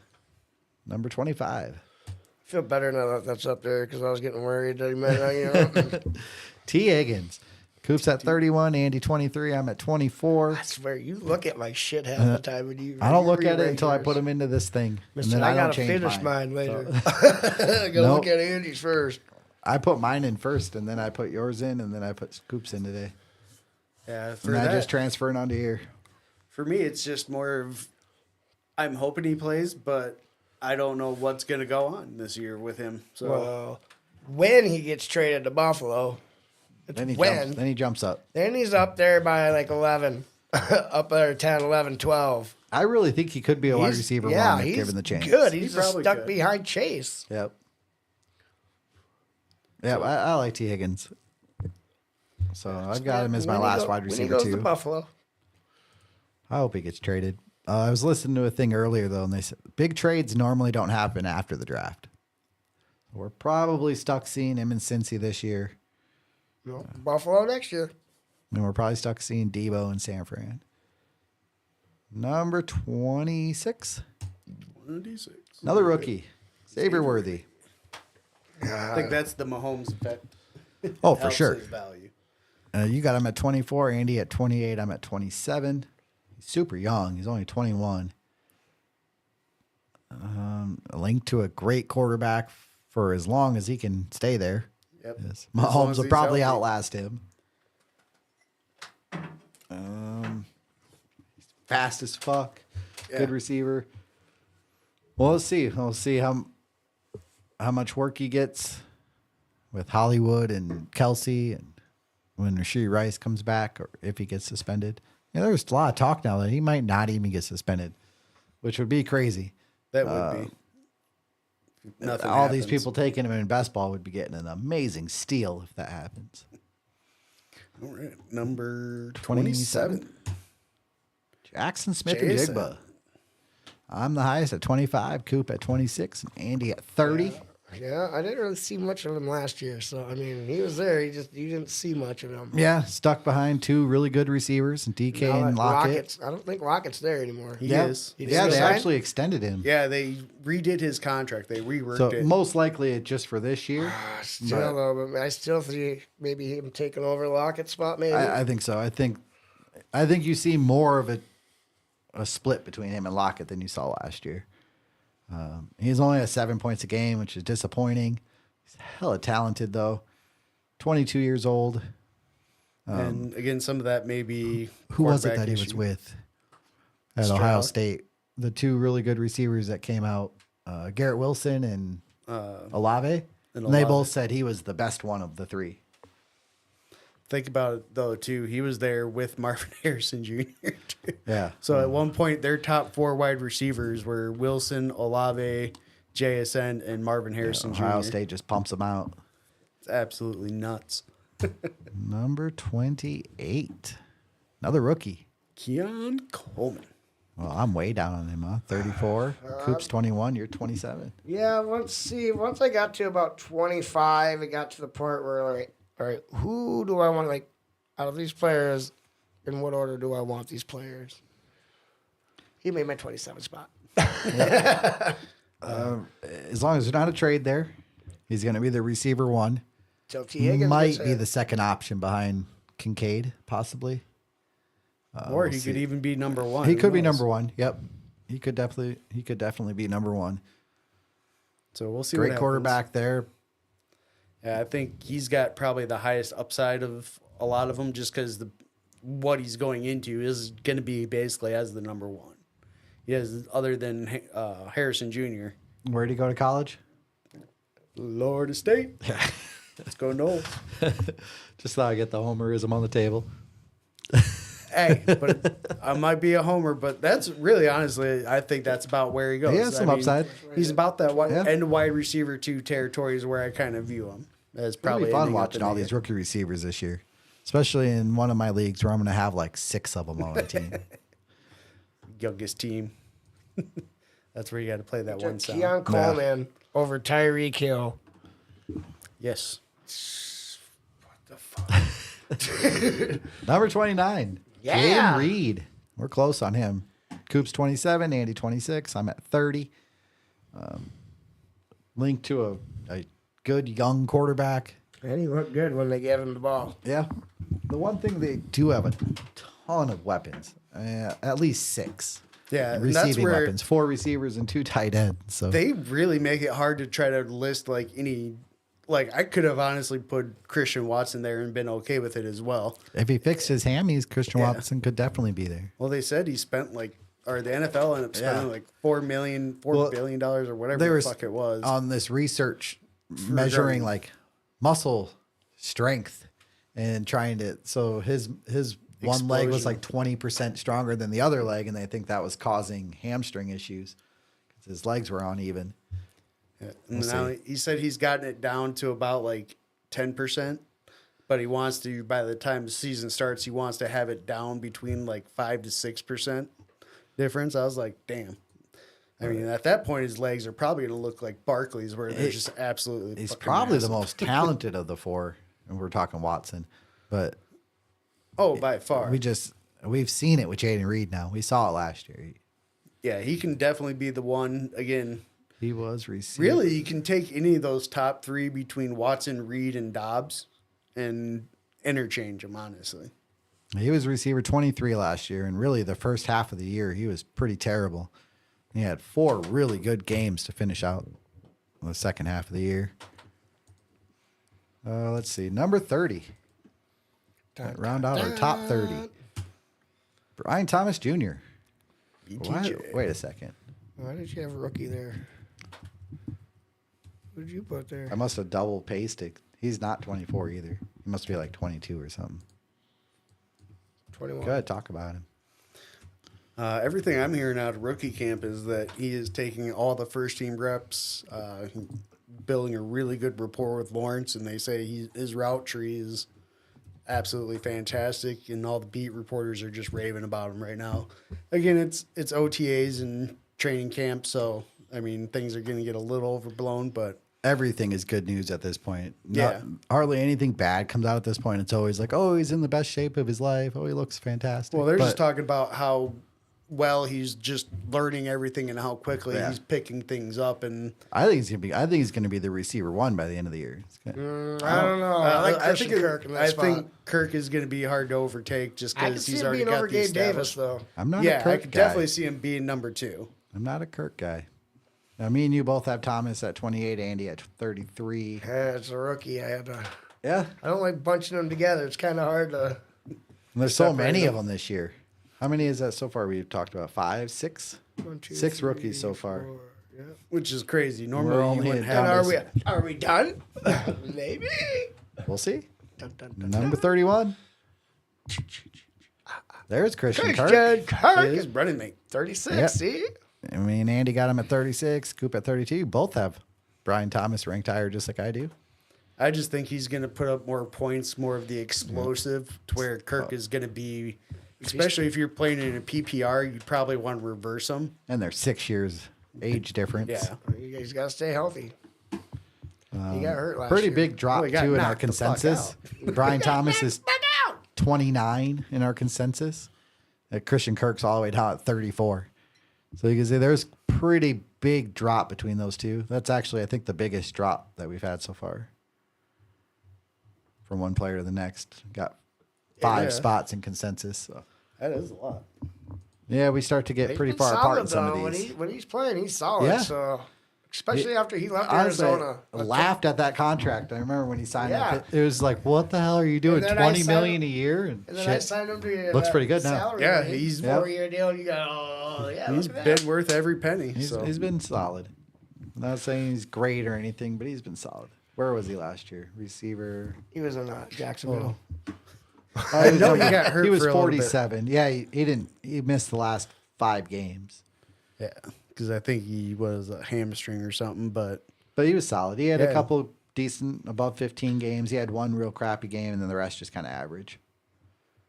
Number 25. I feel better now that that's up there because I was getting worried that he might, T. Higgins. Coop's at 31, Andy 23. I'm at 24. I swear, you look at my shit half the time when you. I don't look at it until I put them into this thing, and Mister, then I I don't gotta change finish mine later. So, I gotta Nope. look at Andy's first. I put mine in first, and then I put yours in, and then I put Coop's in today. Yeah, for And I that, just transferred onto here. for me, it's just more of I'm hoping he plays, but I don't know what's going to go on this year with him. So Well, when he gets traded to Buffalo, it's Then he when. jumps up. Then he's up there by like 11, up there 10, 11, 12. I really think he could be a wide He's- receiver yeah, one if he's given the chance. good. He's just probably stuck could. behind Chase. Yep. Yeah, I like T. Higgins. So I've got him as my When he last go- wide when receiver he goes to too. Buffalo. I hope he gets traded. I was listening to a thing earlier though, and they said big trades normally don't happen after the draft. We're probably stuck seeing him in Cincy this year, No, Buffalo next year. and we're probably stuck seeing Debo in San Fran. Number 26, 26. another rookie, Xavier Worthy. I think that's the Mahomes effect. Oh, for Helps sure. his value. You got him at 24, Andy at 28. I'm at 27. He's super young. He's only 21. A link to a great quarterback for as long as he can stay there. Yep. Yes. As long Mahomes as will he's probably healthy. outlast him. fast as fuck. Good receiver. Well, let's see. We'll see how much work he gets with Hollywood and Kelsey, and when Rashee Rice comes back, or if he gets suspended. Yeah, there's a lot of talk now that he might not even get suspended, which would be crazy. That would be. Nothing All these happens. people taking him in best ball would be getting an amazing steal if that happens. All right, number 27. Jackson Smith Jason. and Jigba. I'm the highest at 25, Coop at 26, and Andy at 30. Yeah, I didn't really see much of him last year. So, I mean, he was there. You didn't see much of him. Yeah, stuck behind two really good receivers, and DK Now and that Lockett. Rockets, I don't think Rocket's there anymore. He Yeah, is. He yeah, just they signed? actually extended him. Yeah, they redid his contract. They reworked So it. most likely it's just for this year. Still, though, but I still see maybe him taking over Lockett's spot, maybe. I think so. I think you see more of a split between him and Lockett than you saw last year. He's only at 7 points a game, which is disappointing. He's hella talented though. 22 years old. And again, some of that may be Who was it quarterback that he was issue. with at Stroud. Ohio State? The two really good receivers that came out, Garrett Wilson and Olave. And they Olave. both said he was the best one of the three. Think about it though, too. He was there with Marvin Harrison Jr. too. Yeah. So at one point, their top four wide receivers were Wilson, Olave, JSN, and Marvin Harrison Ohio Jr. State just pumps them out. It's absolutely nuts. Number 28. Another rookie. Keon Coleman. Well, I'm way down on him, huh? 34. Coop's 21. You're 27. Yeah, once I got to about 25, it got to the part where, like, all right, who do I want, like, out of these players, in what order do I want these players? He made my 27 spot. As long as there's not a trade there, he's going to be the receiver one. Till T. Higgins Might gets be hit. the second option behind Kincaid, possibly. Or we'll he see. could even be number one. He Who could be knows? number one. Yep. He could definitely be number one. So we'll see. Great what happens. quarterback there. Yeah, I think he's got probably the highest upside of a lot of them, just because what he's going into is going to be basically as the number one. He has, other than Harrison Jr. Where'd he go to college? Florida State. Let's go Noles. Just thought I'd get the homerism on the table. Hey, but I might be a homer, but that's really, honestly, I think that's about where he goes. He has some upside. He's about that Yeah. end wide receiver 2 territory is where I kind of view him. As It'll probably be fun ending up watching in all the these year. rookie receivers this year, especially in one of my leagues where I'm going to have like 6 of them on my team. Youngest team. That's where you got to play that one Took sound. Keon Coleman over Tyreek Hill. Yes. Number 29. Yeah. Jaden Reed. We're close on him. Coop's 27, Andy 26. I'm at 30. Linked to a good young quarterback. And he looked good when they gave him the ball. Yeah. The one thing they do have a ton of weapons. At least 6. Yeah, and that's Receiving where weapons. 4 receivers and 2 tight ends. So they really make it hard to try to list like any. Like, I could have honestly put Christian Watson there and been okay with it as well. if he fixed his hammies, Christian Watson could definitely be there. Well, they said he spent the NFL ended up spending like $4 billion or whatever They the were fuck it was. on this research measuring like muscle strength and trying to. So his one leg was like 20% stronger than the other leg, and they think that was causing hamstring issues because his legs were uneven. Yeah. And now he said he's gotten it down to about like 10%, but he wants to, by the time the season starts, he wants to have it down between like 5 to 6% difference. I was like, damn. I mean, at that point, his legs are probably going to look like Barkley's, where they're just absolutely. He's fucking probably massive. the most talented of the 4, and we're talking Watson, but Oh, by far. we've seen it with Jaden Reed now. We saw it last year. Yeah, he can definitely be the one again. He was received. Really, you can take any of those top 3 between Watson, Reed, and Dobbs, and interchange them. Honestly, He was receiver 23 last year, and really the first half of the year, he was pretty terrible. He had 4 really good games to finish out the second half of the year. Let's see. Number 30. Round out our top 30. Brian Thomas Jr. BTJ. Wait a second. Why did you have a rookie there? What did you put there? I must have double pasted. He's not 24 either. He must be like 22 or something. 21. Go ahead, talk about him. Everything I'm hearing out of rookie camp is that he is taking all the first team reps, building a really good rapport with Lawrence, and they say his route tree is absolutely fantastic, and all the beat reporters are just raving about him right now. Again, it's OTAs and training camp, so I mean things are going to get a little overblown, but Everything is good news at this point. Yeah. Hardly anything bad comes out at this point. It's always like, oh, he's in the best shape of his life. Oh, he looks fantastic. well, they're But just talking about how well he's just learning everything and how quickly Yeah. he's picking things up, and I think he's gonna be the receiver one by the end of the year. I don't know. I like Christian think Kirk in that I spot. think Kirk is going to be hard to overtake just I can because see he's him already being over got the Gabe Davis, established. though. I'm not a Yeah, I Kirk could guy. definitely see him being number 2. I'm not a Kirk guy. Now, me and you both have Thomas at 28, Andy at 33. Yeah, it's a rookie. I Yeah. don't like bunching them together. It's kind of hard to. And there's so Separate many them. of them this year. How many is that so far? We've talked about 5, 6? 1, 2, 6 3, rookies so far. 4, yeah. Which is crazy. Normally, We're you only wouldn't at have And this. are we done? Maybe. We'll see. Dun, dun, dun. Number 31. There's Christian Kirk. Christian Kirk His is running mate. 36. Yep. See, I mean, Andy got him at 36. Coop at 32. Both have Brian Thomas ranked higher just like I do. I just think he's going to put up more points, more of the explosive, to where Kirk is going to be, especially if you're playing in a PPR, you'd probably want to reverse him. And they're 6 years age difference. Yeah. you guys got to stay healthy. He got hurt last Pretty year. big drop, Well, he got too, in our knocked the fuck consensus. Brian Thomas is 29 in our consensus. Christian Kirk's all the way down at 34. So you can see there's pretty big drop between those two. That's actually, I think, the biggest drop that we've had so far. From one player to the next. Got 5 Yeah. spots in consensus. So. That is a lot. Yeah, we start to get He's pretty been far apart solid, in some though. of these. When he's playing, he's solid. Yeah. So, especially after he left Honestly, Arizona. I laughed at that contract. I remember when he signed Yeah. up. It was like, what the hell are you doing? And then I 20 signed million him- a year? And And then I shit. signed him to Looks pretty good now. salary. Yeah, rate. he's- 4-year deal. And you got, oh, yeah, He's look at that. been worth every penny. He's so. been solid. I'm not saying he's great or anything, but he's been solid. Where was he last year? Receiver. He was in Jacksonville. I know he got hurt He was for a little bit. 47. Yeah, he didn't. He missed the last 5 games, Yeah, because I think he was a hamstring or something, but but he was solid. He had Yeah. a couple decent above 15 games. He had one real crappy game, and then the rest just kind of average.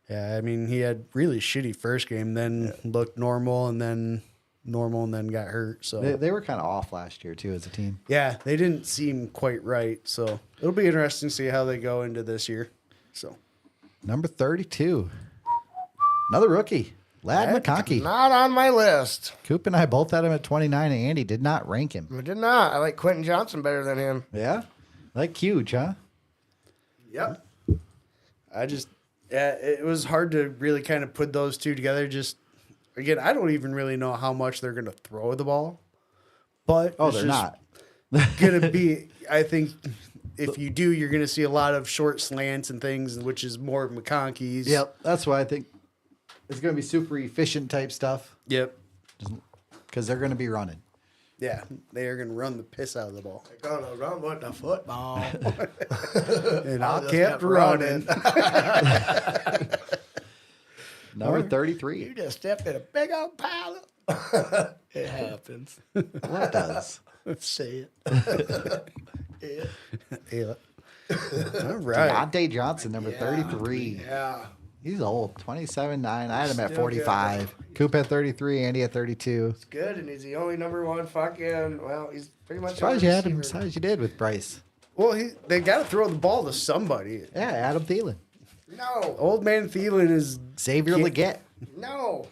yeah, I mean, he had really shitty first game, then looked normal, and then got hurt. So They were kind of off last year too as a team. yeah, they didn't seem quite right. So it'll be interesting to see how they go into this year. So Number 32, another rookie, Lad McConkey. Not on my list. Coop and I both had him at 29, and Andy did not rank him. I did not. I like Quentin Johnson better than him. Yeah, like huge, huh? Yep. it was hard to really kind of put those two together. Just again, I don't even really know how much they're going to throw the ball, but Oh, it's they're just not. going to be. I think if you do, you're going to see a lot of short slants and things, which is more of McConkey's. Yep, that's why I think it's going to be super efficient type stuff Yep. because they're going to be running. Yeah, they are going to run the piss out of the ball. They're gonna run with the football. And I I just kept kept running. Number 33. You just stepped in a big old pile of... It happens. What does? Say it. Yeah. All right. Deontay Johnson, number 33. Yeah. He's old, 27-9. I had him at Still 45. Coop at 33, Andy at 32. It's good, and he's the only number one fucking... Well, he's pretty much... Surprised you had him as high as you did with Bryce. Well, they got to throw the ball to somebody. Yeah, Adam Thielen. No. Old man Thielen is Xavier Leggett. No.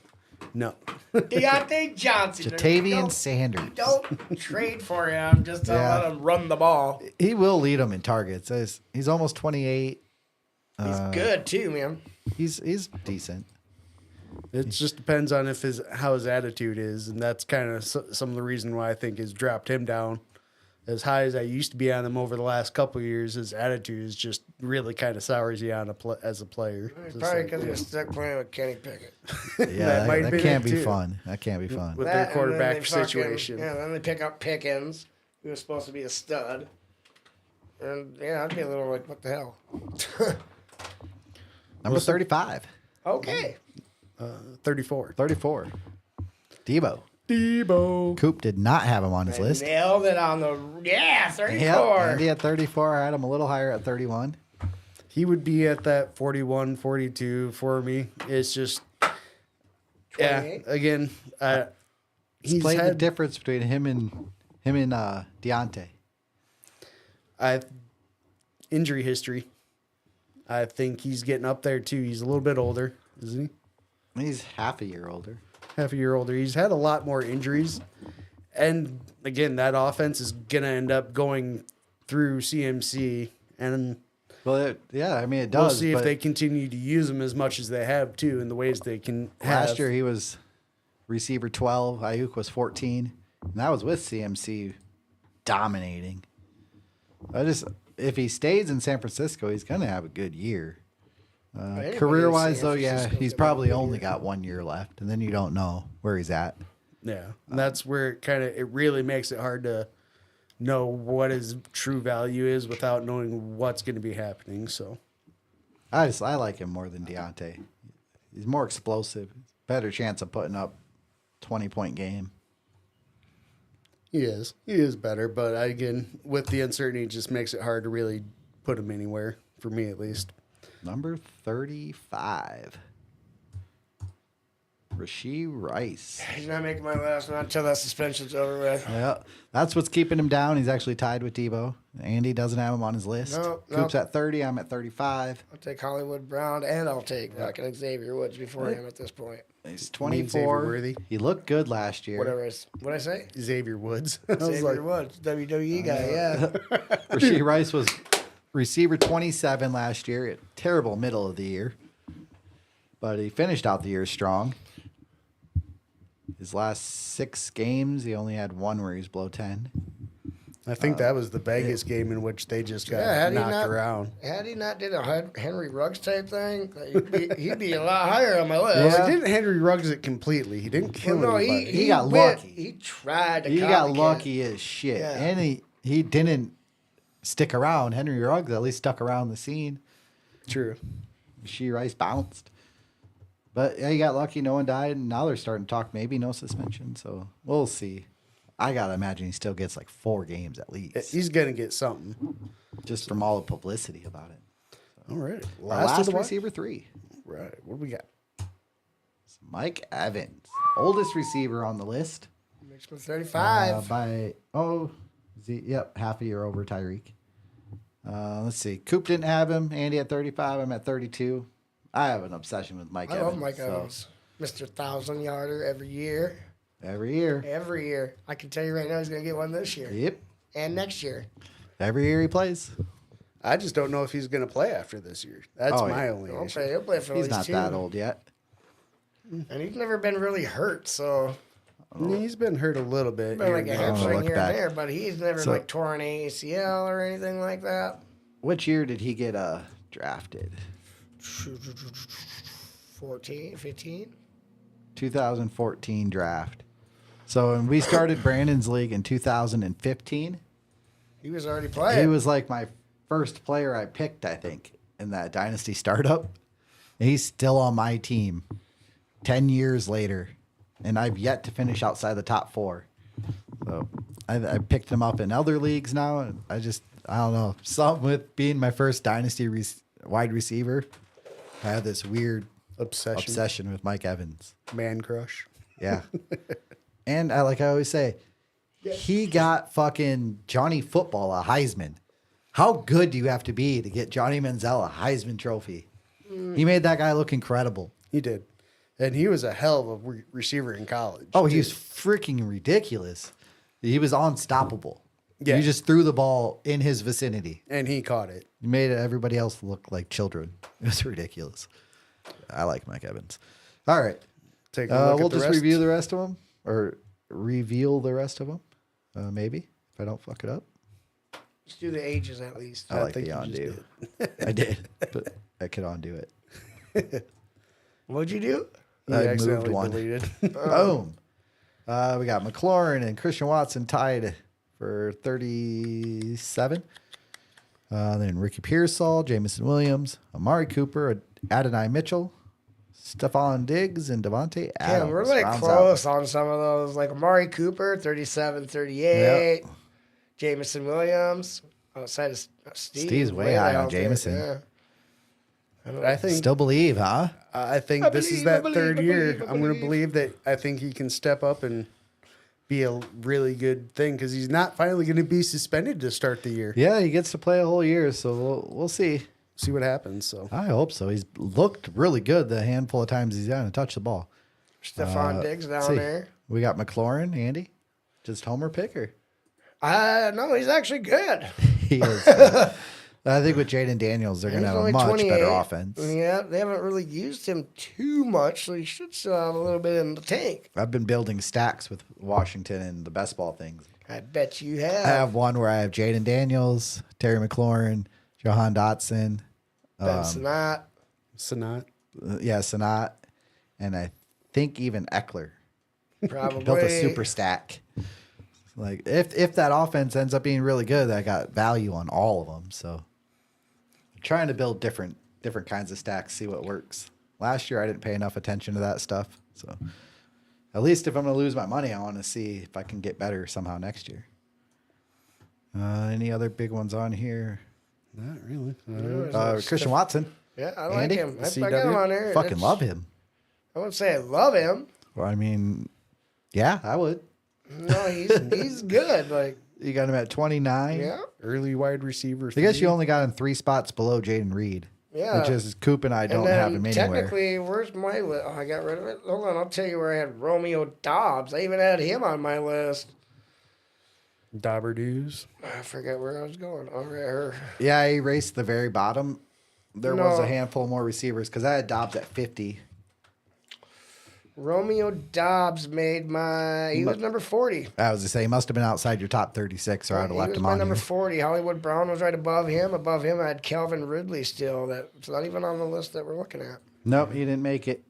no. Deontay Johnson. Jatavian Sanders. Don't trade for him just to Yeah. let him run the ball. He will lead them in targets. He's almost 28. He's good, too, man. He's decent. It just depends on how his attitude is, and that's kind of some of the reason why I think has dropped him down. as high as I used to be on him over the last couple of years, his attitude is just really kind of sours you on as a player. It's Just probably like, because you're stuck playing with Kenny Pickett. Yeah, might that be can't it, be too. fun. That can't be fun. With That, their and quarterback then they fucking- situation. Yeah, then they pick up Pickens, who was supposed to be a stud. And yeah, I'd be a little like, what the hell? Number 35. Okay. 34. 34. Debo. Coop did not have him on his list. Nailed it on the 34. Yep, Andy at 34. I had him a little higher at 31. He would be at that 41, 42 for me. It's just, 28. yeah, again, he's Played the had difference between him and Deontay. Injury history. I think he's getting up there too. He's a little bit older, isn't he? He's half a year older. Half a year older. He's had a lot more injuries. And again, that offense is going to end up going through CMC. And Well, yeah, I mean, it we'll does. see if but they continue to use him as much as they have too in the ways they can have. last year he was receiver 12. Ayuk was 14. And that was with CMC dominating. If he stays in San Francisco, he's going to have a good year. Anybody in Career-wise, San though, yeah, Francisco's he's gonna probably have a good only year. got 1 year left, and then you don't know where he's at. Yeah. And that's where it really makes it hard to know what his true value is without knowing what's going to be happening. So I like him more than Deontay. He's more explosive, better chance of putting up 20-point game. he is better. But again, with the uncertainty, it just makes it hard to really put him anywhere, for me at least. Number 35, Rashee Rice. He's not making my list not until that suspension's over with. Yeah, that's what's keeping him down. He's actually tied with Debo. Andy doesn't have him on his list. Nope, Coop's nope. at 30. I'm at 35. I'll take Hollywood Brown, and I'll take fucking Xavier Woods before him at this point. He's mean Xavier 24. Worthy? He looked good last year. Whatever is. What'd I say? Xavier Woods. I was Xavier like, Woods, WWE guy, yeah. Rashee Rice was receiver 27 last year. Terrible middle of the year. But he finished out the year strong. His last 6 games, he only had one where he was below 10. I think that was the Vegas game in which they just got Yeah, had he knocked not- around. Had he not did a Henry Ruggs type thing, he'd be a lot higher on my list. Well, he didn't Henry Ruggs it completely. He didn't kill Well, no, anybody. He got went- lucky. He tried to He got copycat. lucky as shit. Yeah. And he didn't stick around. Henry Ruggs at least stuck around the scene. True. Rashee Rice bounced. But yeah, he got lucky. No one died. And now they're starting to talk maybe no suspension. So we'll see. I got to imagine he still gets like 4 games at least. He's going to get something. Just from all the publicity about it. All right. Our Last, of last the wa- receiver 3. Right. What do we got? It's Mike Evans. Oldest receiver on the list. Makes me 35. Yep, half a year over Tyreek. Let's see. Coop didn't have him. Andy at 35. I'm at 32. I have an obsession with Mike I Evans. love Mike so Evans. Mr. 1,000-yarder every year. Every year. Every year. I can tell you right now he's going to get one this year. Yep. And next year. Every year he plays. I just don't know if he's going to play after this year. That's Oh, my yeah. only issue. He'll play for at He's least not 2. that old yet. And he's never been really hurt, so He's been hurt a little bit. been here like a and there. hamstring look here back. and there, but he's never So- like torn ACL or anything like that. Which year did he get drafted? 14, 15? 2014 draft. So when we started Brandon's league in 2015, He was already playing. he was like my first player I picked, I think, in that Dynasty startup. And he's still on my team 10 years later. And I've yet to finish outside the top 4. So I picked him up in other leagues now. And I don't know. Something with being my first Dynasty wide receiver. I have this weird obsession with Mike Evans. Man crush. Yeah. And I always say, he got fucking Johnny Football a Heisman. How good do you have to be to get Johnny Manziel a Heisman trophy? He made that guy look incredible. He did. And he was a hell of a receiver in college. Oh, he was freaking ridiculous. He was unstoppable. Yeah. You just threw the ball in his vicinity. And he caught it. You made everybody else look like children. It was ridiculous. I like Mike Evans. All right. Take a look We'll at the just rest. review the rest of them or reveal the rest of them. Maybe if I don't fuck it up. Just do the ages at least. I like think the you undo. just I did, but I could undo it. What'd you do? You I moved accidentally one. deleted. Boom. We got McLaurin and Christian Watson tied for 37. Then Ricky Pearsall, Jamison Williams, Amari Cooper, Adonai Mitchell, Stephon Diggs, and Devontae Adams. Yeah, we're like rounds close out. on some of those. Like Amari Cooper, 37, 38. Yep. Jamison Williams, outside of Steve. Steve's way high on out there, Jamison. yeah. I think Still believe, huh? I think I this believe, is that I believe, third I year. believe, I I'm going to believe. believe that I think he can step up and be a really good thing because he's not finally going to be suspended to start the year. Yeah, he gets to play a whole year, so we'll see. See what happens. So I hope so. He's looked really good the handful of times he's gotten to touch the ball. Stephon Diggs down See, there. we got McLaurin, Andy. Just homer picker. No, he's actually good. He is. I think with Jaden Daniels, they're going to He's have a only much 28. better offense. Yeah, they haven't really used him too much, so he should still have a little bit in the tank. I've been building stacks with Washington and the best ball things. I bet you I have. have one where I have Jaden Daniels, Terry McLaurin, Johan Dotson, Ben Sinnott. Sanat. Sanat, and I think even Eckler. Probably. Built a super stack. Like if that offense ends up being really good, I got value on all of them. So I'm trying to build different kinds of stacks, see what works. Last year I didn't pay enough attention to that stuff. So at least if I'm going to lose my money, I want to see if I can get better somehow next year. Any other big ones on here? Not really. Christian Watson. Yeah, I like Andy? him. I got CW? him on there. Fucking It's- love him. I wouldn't say I love him. Well, I mean, yeah, I would. No, he's good. Like, You got him at 29. yeah, Early wide receiver. I guess you only got him 3 spots below Jaden Reed. Yeah. Which is Coop and I and don't then have him anywhere. technically, where's my list? Oh, I got rid of it. Hold on, I'll tell you where I had Romeo Dobbs. I even had him on my list. Dobberdoos. I forget where I was going. All right, Yeah, I erased the very bottom. There was No. a handful more receivers because I had Dobbs at 50. Romeo Dobbs made my. He was number 40. I was to say, he must have been outside your top 36 or I'd have He left was him my on number you. 40. Hollywood Brown was right above him. Above him, I had Calvin Ridley still. That's not even on the list that we're looking at. Nope, he didn't make it.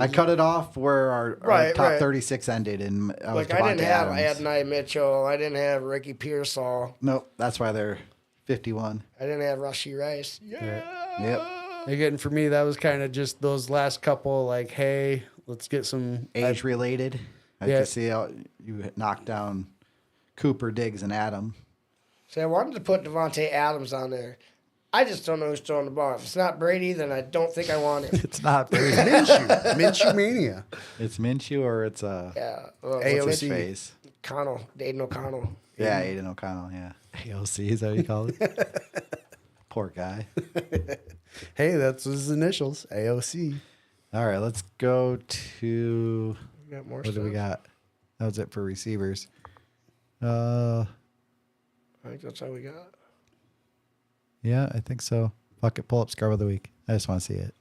I cut it off where our Right, top right. 36 ended, and I was Like, I didn't Devontae have Adams. Adonai Mitchell. I didn't have Ricky Pearsall. Nope, that's why they're 51. I didn't have Rashi Rice. Yeah. Yep. Again, for me, that was kind of just those last couple, like, hey, let's get some Age related. I Yeah. can see how you knocked down Cooper, Diggs, and Adam. See, I wanted to put Devontae Adams on there. I just don't know who's throwing the ball. If it's not Brady, then I don't think I want him. It's not Brady. Minshew Mania. It's Minshew or it's Yeah. Well, what's AOC. his face? O'Connell. Aiden O'Connell. Yeah, Aiden O'Connell. Yeah, AOC is that what you call it? Poor guy. Hey, that's his initials. AOC. All right, let's go to We got more what stuff. do we got? That was it for receivers. I think that's all we got. Yeah, I think so. Fuck it, pull up Scrub of the Week. I just want to see it.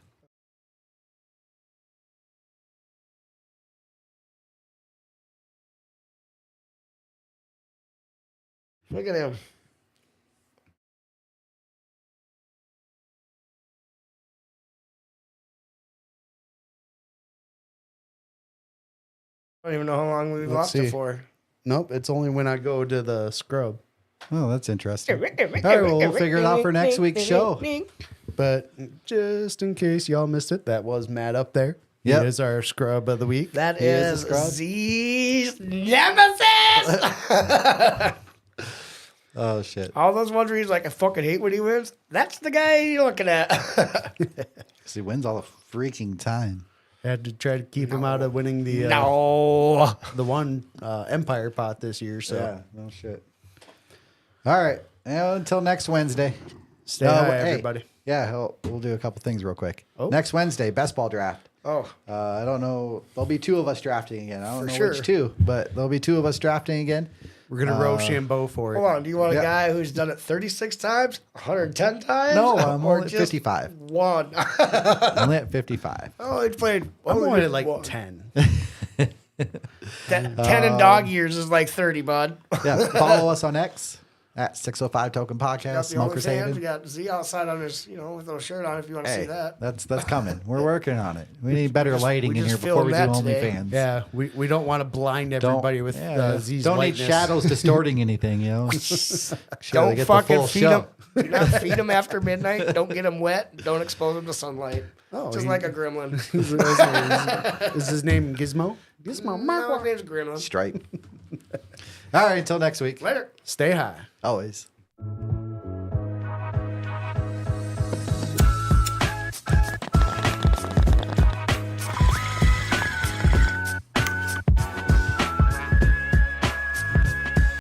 Look at him. I don't even know how long we've Let's lost see. it for. Nope, it's only when I go to the scrub. Oh, that's interesting. All right, well, we'll figure it out for next week's show. But just in case y'all missed it, that was Matt up there. Yep. He is our scrub of the week. That He is is a scrub. Z's nemesis. Oh shit! All those ones where he's like, I fucking hate when he wins. That's the guy you're looking at. 'Cause he wins all the freaking time. I had to try to keep him out of winning the No. the one Empire pot this year. So Yeah, no shit. All right, and until next Wednesday. stay high, hey, everybody. Yeah, we'll do a couple things real quick. Oh. Next Wednesday, best ball draft. Oh, I don't know. There'll be 2 of us drafting again. I don't For know sure. which 2, but there'll be 2 of us drafting again. We're gonna Rochambeau for it. hold on. Do you want a Yeah. guy who's done it 36 times, 110 times? No, I'm or only at just 55. One. Only at 55. Oh, he played. I'm only only at just like one. 10. 10 in dog years is like 30, bud. Yeah, follow us on X at 605 Token Got Podcast, the Smokers OnlyFans. Haven. You got Z outside on his, with a shirt on if you want to see Hey, that. that's coming. We're working on it. We need better lighting we in just here before we do filmed that today. OnlyFans. Yeah, we don't want to blind everybody with Z's don't whiteness. need shadows distorting anything, Make sure they Don't get the fucking full feed show. them. Do not feed them after midnight. Don't get them wet. Don't expose them to sunlight. Oh, Just like a gremlin. Is his name Gizmo? Gizmo. No, his name's Gremlin. Stripe. All right, until next week. Later. Stay high. Always.